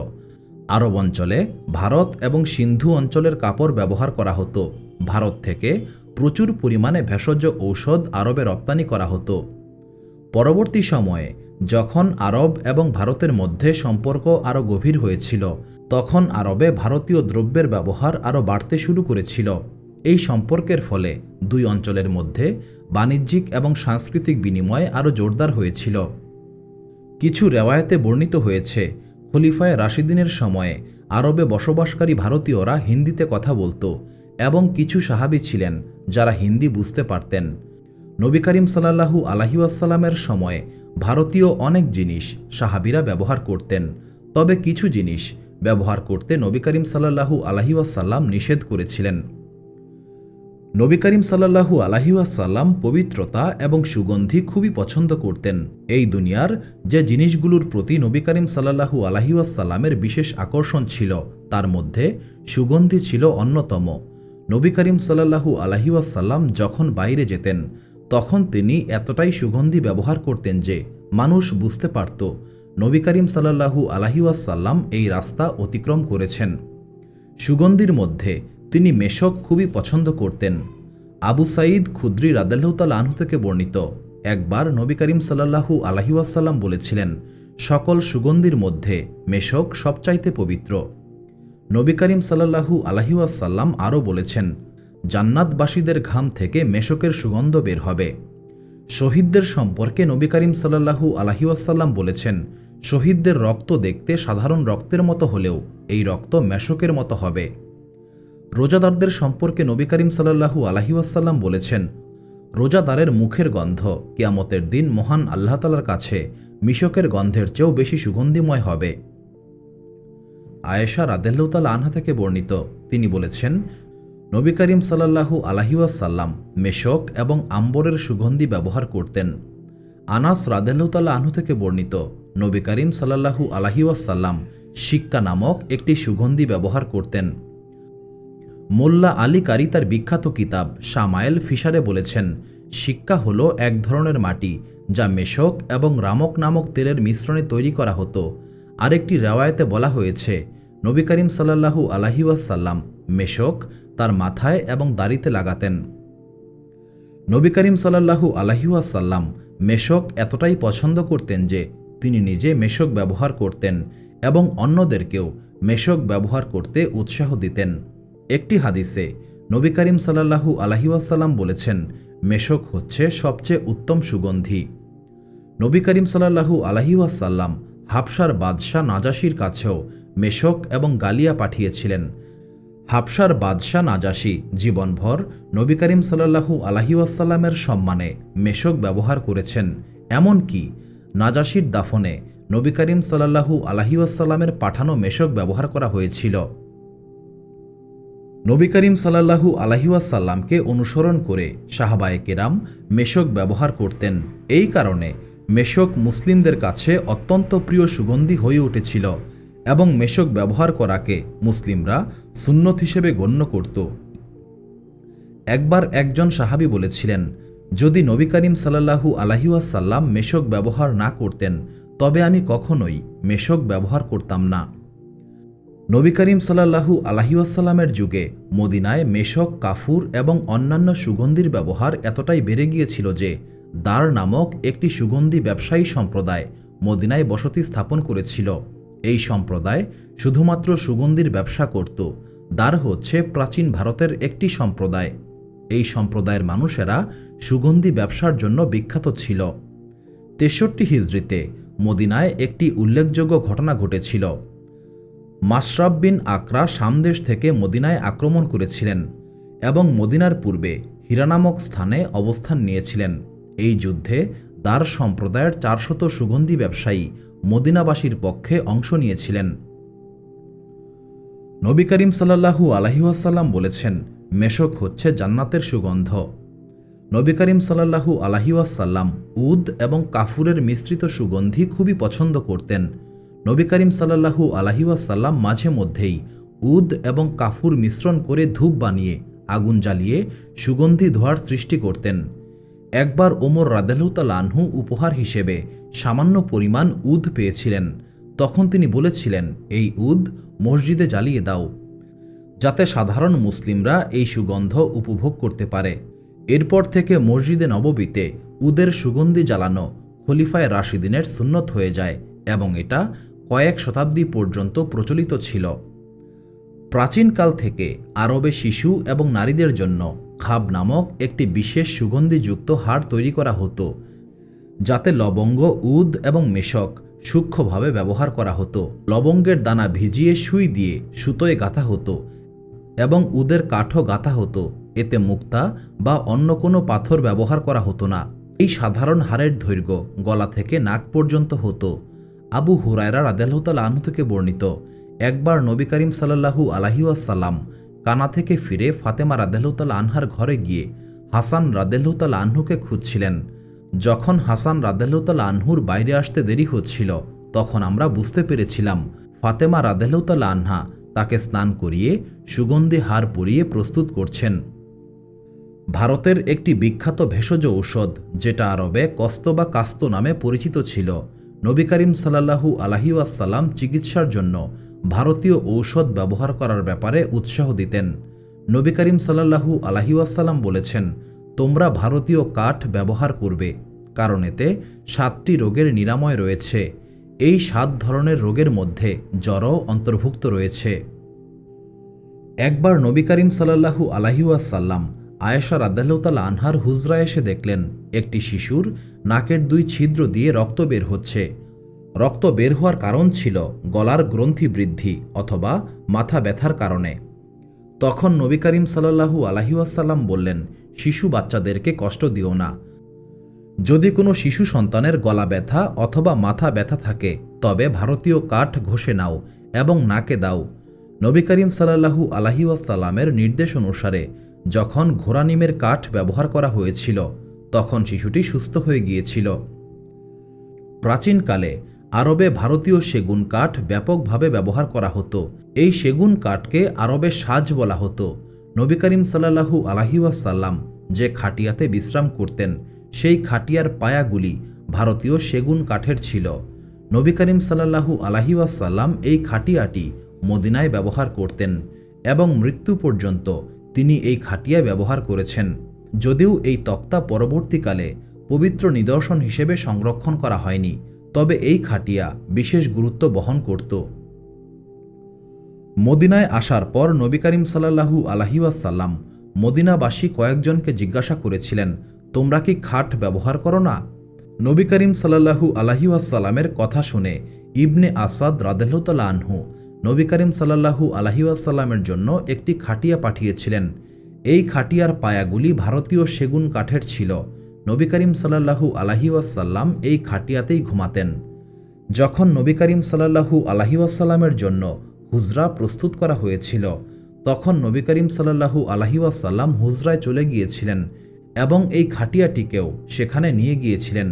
আরব অঞ্চলে ভারত এবং সিন্ধু অঞ্চলের কাপড় ব্যবহার করা হতো। ভারত থেকে প্রচুর পরিমাণে ভেষজ ঔষধ আরবে রপ্তানি করা হতো। পরবর্তী সময়ে যখন আরব এবং ভারতের মধ্যে সম্পর্ক আরও গভীর হয়েছিল, তখন আরবে ভারতীয় দ্রব্যের ব্যবহার আরও বাড়তে শুরু করেছিল। এই সম্পর্কের ফলে 2 অঞ্চলের মধ্যে বাণিজ্যিক এবং সাংস্কৃতিক বিনিময় আরও জোরদার হয়েছিল। কিছু রেওয়ায়েতে বর্ণিত হয়েছে, খলিফায়ে রাশিদিনের সময়ে আরবে বসবাসকারী ভারতীয়রা হিন্দিতে কথা বলতো এবং কিছু সাহাবী ছিলেন যারা হিন্দি বুঝতে পারতেন। নবী করিম সাল্লাল্লাহু আলাইহি ওয়াসাল্লামের সময়ে ভারতীয় অনেক জিনিস সাহাবীরা ব্যবহার করতেন, তবে কিছু জিনিস ব্যবহার করতে নবী করিম সাল্লাল্লাহু আলাইহি ওয়াসাল্লাম নিষেধ করেছিলেন। নবী করিম সাল্লাল্লাহু আলাইহি ওয়াসাল্লাম পবিত্রতা এবং সুগন্ধি খুবই পছন্দ করতেন। এই দুনিয়ার যে জিনিসগুলোর প্রতি নবী করিম সাল্লাল্লাহু আলাইহি ওয়াসাল্লামের বিশেষ আকর্ষণ ছিল তার মধ্যে সুগন্ধি ছিল অন্যতম। নবী করিম সাল্লাল্লাহু আলাইহি ওয়াসাল্লাম যখন বাইরে যেতেন তখন তিনি এতটাই সুগন্ধি ব্যবহার করতেন যে মানুষ বুঝতে পারত নবী করিম সাল্লাল্লাহু আলাইহি ওয়াসাল্লাম এই রাস্তা অতিক্রম করেছেন। সুগন্ধির মধ্যে তিনি মেশক খুবই পছন্দ করতেন। আবু সাঈদ খুদরি রাদিয়াল্লাহু তাআলা আনহু থেকে বর্ণিত, একবার নবী করিম সাল্লাল্লাহু আলাইহি ওয়াসাল্লাম বলেছিলেন, সকল সুগন্ধির মধ্যে মেশক সবচাইতে পবিত্র। নবী করিম সাল্লাল্লাহু আলাইহি ওয়াসাল্লাম আরও বলেছেন, জান্নাতবাসীদের ঘাম থেকে মেশকের সুগন্ধ বের হবে। শহীদদের সম্পর্কে নবী করিম সাল্লাল্লাহু আলাইহি ওয়াসাল্লাম বলেছেন, শহীদদের রক্ত দেখতে সাধারণ রক্তের মতো হলেও এই রক্ত মেশকের মতো হবে। রোজাদারদের সম্পর্কে নবী করিম সাল্লাল্লাহু আলাইহি ওয়াসাল্লাম বলেছেন, রোজাদারের মুখের গন্ধ কিয়ামতের দিন মহান আল্লাহ তাআলার কাছে মিশকের গন্ধের চেয়েও বেশি সুগন্ধিময় হবে। আয়েশা রাদিয়াল্লাহু তাআলা আনহা থেকে বর্ণিত, তিনি বলেছেন, নবী করিম সাল্লাল্লাহু আলাইহি ওয়াসাল্লাম মেশক এবং আম্বরের সুগন্ধি ব্যবহার করতেন। আনাস রাদিয়াল্লাহু তাআলা আনহু থেকে বর্ণিত, নবী করিম সাল্লাল্লাহু আলাইহি ওয়াসাল্লাম শিক্কা নামক একটি সুগন্ধি ব্যবহার করতেন। মোল্লা আলী কারি তার বিখ্যাত কিতাব শামায়েল ফিশারে বলেছেন, শিক্কা হল এক ধরনের মাটি যা মেশক এবং রামক নামক তেলের মিশ্রণে তৈরি করা হতো। আরেকটি রেওয়ায়েতে বলা হয়েছে, নবী করিম সাল্লাল্লাহু আলাইহি ওয়াসাল্লাম মেশক তার মাথায় এবং দাড়িতে লাগাতেন। নবী করিম সাল্লাল্লাহু আলাইহি ওয়াসাল্লাম মেশক এতটাই পছন্দ করতেন যে তিনি নিজে মেশক ব্যবহার করতেন এবং অন্যদেরকেও মেশক ব্যবহার করতে উৎসাহ দিতেন। একটি হাদিসে নবী করিম সাল্লাল্লাহু আলাইহি ওয়াসাল্লাম বলেছেন, মেশক হচ্ছে সবচেয়ে উত্তম সুগন্ধি। নবী করিম সাল্লাল্লাহু আলাইহি ওয়াসাল্লাম হাবশার বাদশাহ নাজাশির কাছেও মেশক এবং গালিয়া পাঠিয়েছিলেন। হাবশার বাদশাহ নাজাশি জীবনভর নবী করিম সাল্লাল্লাহু আলাইহি ওয়াসাল্লামের সম্মানে মেশক ব্যবহার করেছেন। এমনকি নাজাশির দাফনে নবী করিম সাল্লাল্লাহু আলাইহি ওয়াসাল্লামের পাঠানো মেশক ব্যবহার করা হয়েছিল। নবী করিম সাল্লাল্লাহু আলাইহি ওয়াসাল্লামকে অনুসরণ করে সাহাবায়ে কেরাম মেশক ব্যবহার করতেন। এই কারণে মেশক মুসলিমদের কাছে অত্যন্ত প্রিয় সুগন্ধি হয়ে উঠেছিল এবং মেশক ব্যবহার করাকে মুসলিমরা সুন্নত হিসেবে গণ্য করত। একবার একজন সাহাবী বলেছিলেন, যদি নবী করিম সাল্লাল্লাহু আলাইহি ওয়াসাল্লাম মেশক ব্যবহার না করতেন তবে আমি কখনোই মেশক ব্যবহার করতাম না। নবী করিম সাল্লাল্লাহু আলাইহি ওয়াসাল্লামের যুগে মদিনায় মেশক, কাফুর এবং অন্যান্য সুগন্ধির ব্যবহার এতটাই বেড়ে গিয়েছিল যে দার নামক একটি সুগন্ধি ব্যবসায়ী সম্প্রদায় মদিনায় বসতি স্থাপন করেছিল। এই সম্প্রদায় শুধুমাত্র সুগন্ধির ব্যবসা করত। দার হচ্ছে প্রাচীন ভারতের একটি সম্প্রদায়। এই সম্প্রদায়ের মানুষেরা সুগন্ধি ব্যবসার জন্য বিখ্যাত ছিল। ৬৩ হিজরিতে মদিনায় একটি উল্লেখযোগ্য ঘটনা ঘটেছিল। মাশরাব বিন আকরা শাম দেশ থেকে মদিনায় আক্রমণ করেছিলেন এবং মদিনার পূর্বে হিরা নামক স্থানে অবস্থান নিয়েছিলেন। এই যুদ্ধে দার সম্প্রদায়ের ৪০০ সুগন্ধি ব্যবসায়ী মদিনাবাসীর পক্ষে অংশ নিয়েছিলেন। নবী করিম সাল্লাল্লাহু আলাইহি ওয়াসাল্লাম বলেছেন, মেশক হচ্ছে জান্নাতের সুগন্ধ। নবী করিম সাল্লাল্লাহু আলাইহি ওয়াসাল্লাম উদ এবং কাফুরের মিশ্রিত সুগন্ধি খুবই পছন্দ করতেন। নবী করিম সাল্লাল্লাহু আলাইহি ওয়াসাল্লাম মাঝে মধ্যেই উদ এবং কাফুর মিশ্রণ করে ধূপ বানিয়ে আগুন জ্বালিয়ে সুগন্ধি ধোঁয়ার সৃষ্টি করতেন। একবার ওমর রাদিয়াল্লাহু তাআলা আনহু উপহার হিসেবে সামান্য পরিমাণ উদ পেয়েছিলেন। তখন তিনি বলেছিলেন, এই উদ মসজিদে জ্বালিয়ে দাও, যাতে সাধারণ মুসলিমরা এই সুগন্ধ উপভোগ করতে পারে। এরপর থেকে মসজিদে নববীতে উদের সুগন্ধি জ্বালানো খলিফায়ে রাশিদিনের সুন্নত হয়ে যায় এবং এটা কয়েক শতাব্দী পর্যন্ত প্রচলিত ছিল। প্রাচীনকাল থেকে আরবে শিশু এবং নারীদের জন্য খাব নামক একটি বিশেষ সুগন্ধিযুক্ত হাড় তৈরি করা হতো, যাতে লবঙ্গ, উদ এবং মেশক সূক্ষ্মভাবে ব্যবহার করা হতো। লবঙ্গের দানা ভিজিয়ে সুই দিয়ে সুতোয় গাঁথা হতো এবং উদের কাঠও গাঁথা হতো। এতে মুক্তা বা অন্য কোনো পাথর ব্যবহার করা হতো না। এই সাধারণ হাড়ের দৈর্ঘ্য গলা থেকে নাক পর্যন্ত হতো। আবু হুরায়রা রাদিয়াল্লাহু তাআলা আনহু থেকে বর্ণিত, একবার নবী করিম সাল্লাল্লাহু আলাইহি ওয়াসাল্লাম কানা থেকে ফিরে ফাতেমা রাদিয়াল্লাহু তাআলা আনহার ঘরে গিয়ে হাসান রাদিয়াল্লাহু তাআলা আনহুকে খুঁজছিলেন। যখন হাসান রাদিয়াল্লাহু তাআলা আনহুর বাইরে আসতে দেরি হচ্ছিল, তখন আমরা বুঝতে পেরেছিলাম ফাতেমা রাদিয়াল্লাহু তাআলা আনহা তাকে স্নান করিয়ে সুগন্ধি হার পরিয়ে প্রস্তুত করছেন। ভারতের একটি বিখ্যাত ভেষজ ঔষধ, যেটা আরবে কস্ত বা কাস্ত নামে পরিচিত ছিল, নবী করিম সাল্লাল্লাহু আলাইহি ওয়াসাল্লাম চিকিৎসার জন্য ভারতীয় ঔষধ ব্যবহার করার ব্যাপারে উৎসাহ দিতেন। নবী করিম সাল্লাল্লাহু আলাইহি ওয়াসাল্লাম বলেছেন, তোমরা ভারতীয় কাঠ ব্যবহার করবে, কারণ এতে 7টি রোগের নিরাময় রয়েছে। এই 7 ধরনের রোগের মধ্যে জ্বরও অন্তর্ভুক্ত রয়েছে। একবার নবী করিম সাল্লাল্লাহু আলাইহি ওয়াসাল্লাম আয়েশা রাদিয়াল্লাহু তাআলা আনহার হুজরায় এসে দেখলেন একটি শিশুর নাকের 2 ছিদ্র দিয়ে রক্ত বের হচ্ছে। রক্ত বের হওয়ার কারণ ছিল গলার গ্রন্থি বৃদ্ধি অথবা মাথা ব্যথার কারণে। তখন নবী করিম সাল্লাল্লাহু আলাইহি ওয়াসাল্লাম বললেন, শিশু বাচ্চাদেরকে কষ্ট দিও না। যদি কোনো শিশু সন্তানের গলা ব্যথা অথবা মাথা ব্যথা থাকে, তবে ভারতীয় কাঠ ঘষে নাও এবং নাকে দাও। নবী করিম সাল্লাল্লাহু আলাইহি ওয়াসাল্লামের নির্দেশ অনুসারে যখন ঘোড়া নিমের কাঠ ব্যবহার করা হয়েছিল, তখন শিশুটি সুস্থ হয়ে গিয়েছিল। প্রাচীনকালে আরবে ভারতীয় সেগুন কাঠ ব্যাপকভাবে ব্যবহার করা হতো। এই সেগুন কাঠকে আরবে সাজ বলা হতো। নবী করিম সাল্লাল্লাহু আলাইহি ওয়াসাল্লাম যে খাটিয়াতে বিশ্রাম করতেন, সেই খাটিয়ার পায়াগুলি ভারতীয় সেগুন কাঠের ছিল। নবী করিম সাল্লাল্লাহু আলাইহি ওয়াসাল্লাম এই খাটিয়াটি মদিনায় ব্যবহার করতেন এবং মৃত্যু পর্যন্ত তিনি এই খাটিয়া ব্যবহার করেছেন। যদিও এই তক্তা পরবর্তীকালে পবিত্র নিদর্শন হিসেবে সংরক্ষণ করা হয়নি, তবে এই খাটিয়া বিশেষ গুরুত্ব বহন করত। মদিনায় আসার পর নবী করিম সাল্লাল্লাহু আলাইহি ওয়াসাল্লাম মদিনাবাসী কয়েকজনকে জিজ্ঞাসা করেছিলেন, তোমরা কি খাট ব্যবহার করো না? নবী করিম সাল্লাল্লাহু আলাইহি ওয়াসাল্লামের কথা শুনে ইবনে আসাদ রাদিয়াল্লাহু তাআলা আনহু নবী করিম সাল্লাল্লাহু আলাইহি ওয়াসাল্লামের জন্য একটি খাটিয়া পাঠিয়েছিলেন। এই খাটিয়ার পায়াগুলি ভারতীয় সেগুন কাঠের ছিল। নবী করিম সাল্লাল্লাহু আলাইহি ওয়াসাল্লাম এই খাটিয়াতেই ঘুমাতেন। যখন নবী করিম সাল্লাল্লাহু আলাইহি ওয়াসাল্লামের জন্য হুজরা প্রস্তুত করা হয়েছিল, তখন নবী করিম সাল্লাল্লাহু আলাইহি ওয়াসাল্লাম হুজরায় চলে গিয়েছিলেন এবং এই খাটিয়াটিকেও সেখানে নিয়ে গিয়েছিলেন।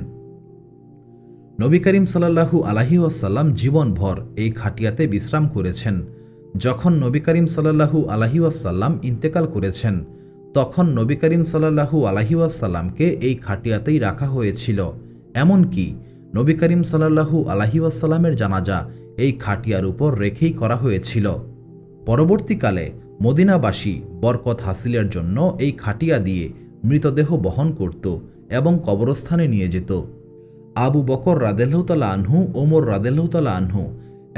নবী করিম সাল্লাল্লাহু আলাইহি ওয়াসাল্লাম জীবনভর এই খাটিয়াতে বিশ্রাম করেছেন। যখন নবী করিম সাল্লাল্লাহু আলাইহি ওয়াসাল্লাম ইন্তেকাল করেছেন, তখন নবী করিম সাল্লাল্লাহু আলাইহি ওয়াসাল্লামকে এই খাটিয়াতেই রাখা হয়েছিল। এমনকি নবী করিম সাল্লাল্লাহু আলাইহি ওয়াসাল্লামের জানাজা এই খাটিয়ার উপর রেখেই করা হয়েছিল। পরবর্তীকালে মদিনাবাসী বরকত হাসিলের জন্য এই খাটিয়া দিয়ে মৃতদেহ বহন করত এবং কবরস্থানে নিয়ে যেত। আবু বকর রাদিয়াল্লাহু তাআলা আনহু, ওমর রাদিয়াল্লাহু তাআলা আনহু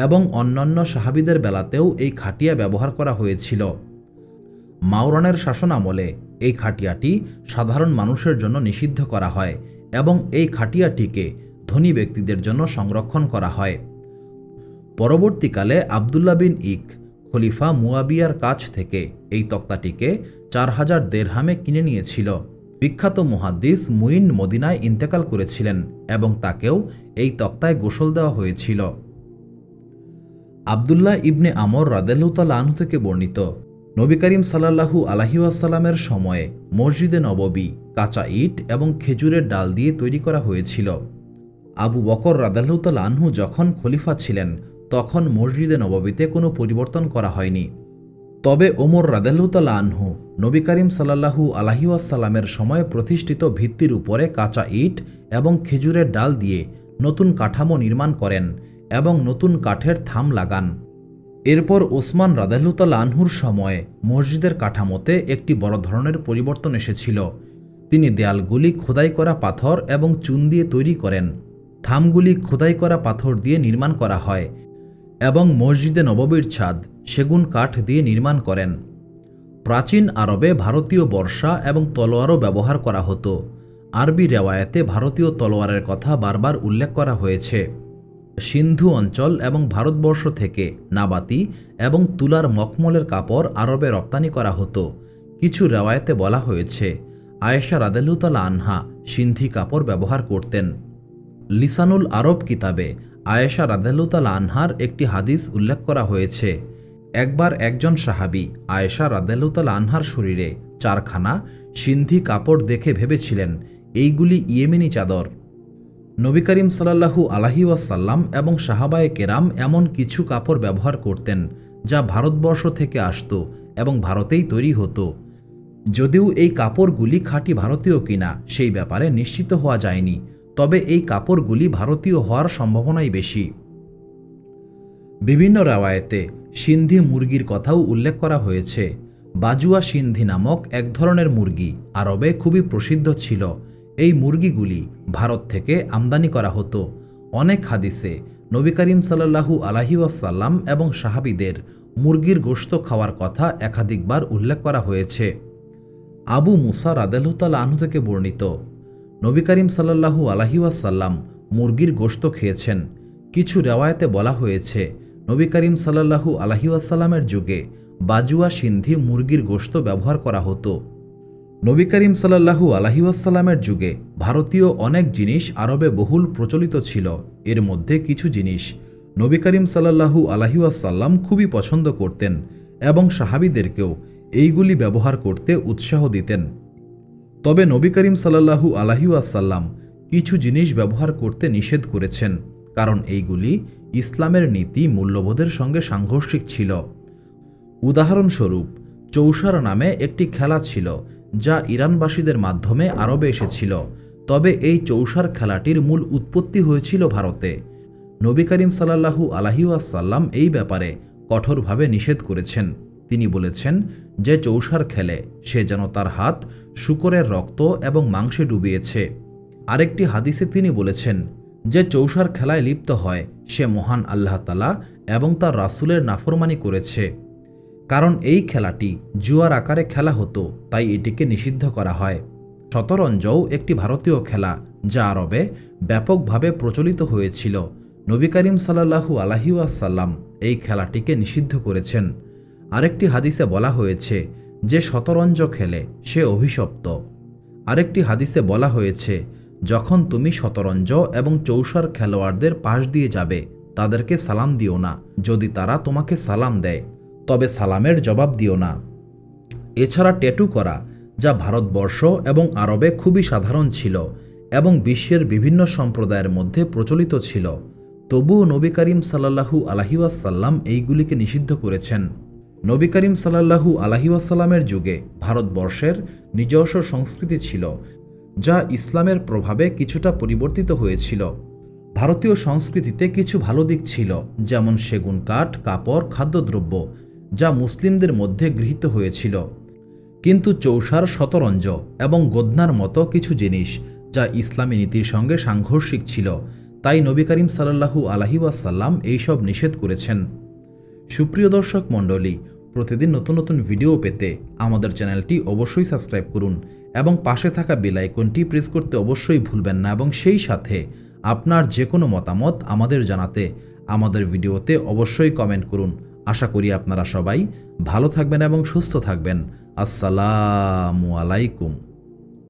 এবং অন্যান্য সাহাবীদের বেলাতেও এই খাটিয়া ব্যবহার করা হয়েছিল। মাওরানের শাসনামলে এই খাটিয়াটি সাধারণ মানুষের জন্য নিষিদ্ধ করা হয় এবং এই খাটিয়াটিকে ধনী ব্যক্তিদের জন্য সংরক্ষণ করা হয়। পরবর্তীকালে আবদুল্লাহ বিন ইক খলিফা মুয়াবিয়ার কাছ থেকে এই তক্তাটিকে 4000 দিরহামে কিনে নিয়েছিল। বিখ্যাত মুহাদ্দিস মুইন মদিনায় ইন্তেকাল করেছিলেন এবং তাকেও এই তক্তায় গোসল দেওয়া হয়েছিল। আবদুল্লাহ ইবনে আমর রাদিয়াল্লাহু তাআলা আনহু থেকে বর্ণিত, নবী করিম সাল্লাল্লাহু আলাইহি ওয়াসাল্লামের সময়ে মসজিদে নববী কাঁচা ইট এবং খেজুরের ডাল দিয়ে তৈরি করা হয়েছিল। আবু বকর রাদিয়াল্লাহু তাআলা আনহু যখন খলিফা ছিলেন, তখন মসজিদে নববীতে কোনো পরিবর্তন করা হয়নি। তবে ওমর রাদিয়াল্লাহু তাআলা আনহু নবী করিম সাল্লাল্লাহু আলাইহি ওয়াসাল্লামের সময় প্রতিষ্ঠিত ভিত্তির উপরে কাঁচা ইট এবং খেজুরের ডাল দিয়ে নতুন কাঠামো নির্মাণ করেন এবং নতুন কাঠের থাম লাগান। এরপর ওসমান রাদিয়াল্লাহু তাআলা আনহুর সময়ে মসজিদের কাঠামোতে একটি বড় ধরনের পরিবর্তন এসেছিল। তিনি দেয়ালগুলি খোদাই করা পাথর এবং চুন দিয়ে তৈরি করেন। থামগুলি খোদাই করা পাথর দিয়ে নির্মাণ করা হয় এবং মসজিদে নববীর ছাদ সেগুন কাঠ দিয়ে নির্মাণ করেন। প্রাচীন আরবে ভারতীয় বর্শা এবং তলোয়ারও ব্যবহার করা হতো। আরবি রেওয়ায়াতে ভারতীয় তলোয়ারের কথা বারবার উল্লেখ করা হয়েছে। সিন্ধু অঞ্চল এবং ভারতবর্ষ থেকে নাবাতি এবং তুলার মখমলের কাপড় আরবে রপ্তানি করা হতো। কিছু রেওয়ায়াতে বলা হয়েছে আয়েশা রাদিয়াল্লাহু তাআলা আনহা সিন্ধি কাপড় ব্যবহার করতেন। লিসানুল আরব কিতাবে আয়েশা রাদিয়াল্লাহু তাআলা আনহার একটি হাদিস উল্লেখ করা হয়েছে। একবার একজন সাহাবী আয়েশা রাদিয়াল্লাহু তাআলা আনহার শরীরে 4খানা সিন্ধি কাপড় দেখে ভেবেছিলেন এইগুলি ইয়েমেনি চাদর। নবী করিম সাল্লাল্লাহু আলাইহি ওয়াসাল্লাম এবং সাহাবায়ে কেরাম এমন কিছু কাপড় ব্যবহার করতেন যা ভারতবর্ষ থেকে আসত এবং ভারতেই তৈরি হতো। যদিও এই কাপড়গুলি খাঁটি ভারতীয় কিনা সেই ব্যাপারে নিশ্চিত হওয়া যায়নি, তবে এই কাপড়গুলি ভারতীয় হওয়ার সম্ভাবনাই বেশি। বিভিন্ন রাওয়ায়েতে সিন্ধি মুরগির কথাও উল্লেখ করা হয়েছে। বাজুয়া সিন্ধি নামক এক ধরনের মুরগি আরবে খুবই প্রসিদ্ধ ছিল। এই মুরগিগুলি ভারত থেকে আমদানি করা হতো। অনেক হাদিসে নবী করিম সাল্লাল্লাহু আলাইহি ওয়াসাল্লাম এবং সাহাবীদের মুরগির গোশত খাওয়ার কথা একাধিকবার উল্লেখ করা হয়েছে। আবু মুসা রাদিয়াল্লাহু তাআলা আনহু থেকে বর্ণিত, নবী করিম সাল্লাল্লাহু আলাইহি ওয়াসাল্লাম মুরগির গোশত খেয়েছেন। কিছু রেওয়ায়েতে বলা হয়েছে নবী করিম সাল্লাল্লাহু আলাইহি ওয়াসাল্লামের যুগে বাজুয়া সিন্ধি মুরগির গোশত ব্যবহার করা হতো। নবী করিম সাল্লাল্লাহু আলাইহি ওয়াসাল্লামের যুগে ভারতীয় অনেক জিনিস আরবে বহুল প্রচলিত ছিল। এর মধ্যে কিছু জিনিস নবী করিম সাল্লাল্লাহু আলাইহি ওয়াসাল্লাম খুবই পছন্দ করতেন এবং সাহাবীদেরকেও এইগুলি ব্যবহার করতে উৎসাহ দিতেন। তবে নবী করিম সাল্লাল্লাহু আলাইহি ওয়াসাল্লাম কিছু জিনিস ব্যবহার করতে নিষেধ করেছেন, কারণ এইগুলি ইসলামের নীতি মূল্যবোধের সঙ্গে সাংঘর্ষিক ছিল। উদাহরণস্বরূপ, চৌসার নামে একটি খেলা ছিল যা ইরানবাসীদের মাধ্যমে আরবে এসেছিল। তবে এই চৌসার খেলাটির মূল উৎপত্তি হয়েছিল ভারতে। নবী করিম সাল্লাল্লাহু আলাইহি ওয়াসাল্লাম এই ব্যাপারে কঠোরভাবে নিষেধ করেছেন। তিনি বলেছেন যে চৌসার খেলে সে যেন তার হাত শূকরের রক্ত এবং মাংসে ডুবিয়েছে। আরেকটি হাদিসে তিনি বলেছেন যে চৌসার খেলায় লিপ্ত হয় সে মহান আল্লাহ তাআলা এবং তার রাসূলের নাফরমানি করেছে। কারণ এই খেলাটি জুয়ার আকারে খেলা হতো, তাই এটিকে নিষিদ্ধ করা হয়। শতরঞ্জও একটি ভারতীয় খেলা যা আরবে ব্যাপকভাবে প্রচলিত হয়েছিল। নবী করিম সাল্লাল্লাহু আলাইহি ওয়াসাল্লাম এই খেলাটিকে নিষিদ্ধ করেছেন। আরেকটি হাদিসে বলা হয়েছে যে শতরঞ্জ খেলে সে অভিশপ্ত। আরেকটি হাদিসে বলা হয়েছে যখন তুমি শতরঞ্জ এবং চৌসার খেলোয়াড়দের পাশ দিয়ে যাবে তাদেরকে সালাম দিও না। যদি তারা তোমাকে সালাম দেয় তবে সালামের জবাব দিও না। এছাড়া ট্যাটু করা, যা ভারতবর্ষ এবং আরবে খুবই সাধারণ ছিল এবং বিশ্বের বিভিন্ন সম্প্রদায়ের মধ্যে প্রচলিত ছিল, তবুও নবী করিম সাল্লাল্লাহু আলাইহি ওয়াসাল্লাম এইগুলিকে নিষিদ্ধ করেছেন। নবী করিম সাল্লাল্লাহু আলাইহি ওয়াসাল্লামের যুগে ভারতবর্ষের নিজস্ব সংস্কৃতি ছিল, যা ইসলামের প্রভাবে কিছুটা পরিবর্তিত হয়েছিল। ভারতীয় সংস্কৃতিতে কিছু ভালো দিক ছিল, যেমন সেগুন কাঠ, কাপড়, খাদ্যদ্রব্য, যা মুসলিমদের মধ্যে গৃহীত হয়েছিল। কিন্তু চৌসার, শতরঞ্জ এবং গোদনার মতো কিছু জিনিস যা ইসলামী নীতির সঙ্গে সাংঘর্ষিক ছিল, তাই নবী করিম সাল্লাল্লাহু আলাইহি ওয়াসাল্লাম এইসব নিষেধ করেছেন। সুপ্রিয় দর্শক মণ্ডলী, প্রতিদিন নতুন নতুন ভিডিও পেতে আমাদের চ্যানেলটি অবশ্যই সাবস্ক্রাইব করুন এবং পাশে থাকা বেল আইকনটি প্রেস করতে অবশ্যই ভুলবেন না, এবং সেই সাথে আপনার যে কোনো মতামত আমাদের জানাতে আমাদের ভিডিওতে অবশ্যই কমেন্ট করুন। আশা করি আপনারা সবাই ভালো থাকবেন এবং সুস্থ থাকবেন। আসসালামু আলাইকুম।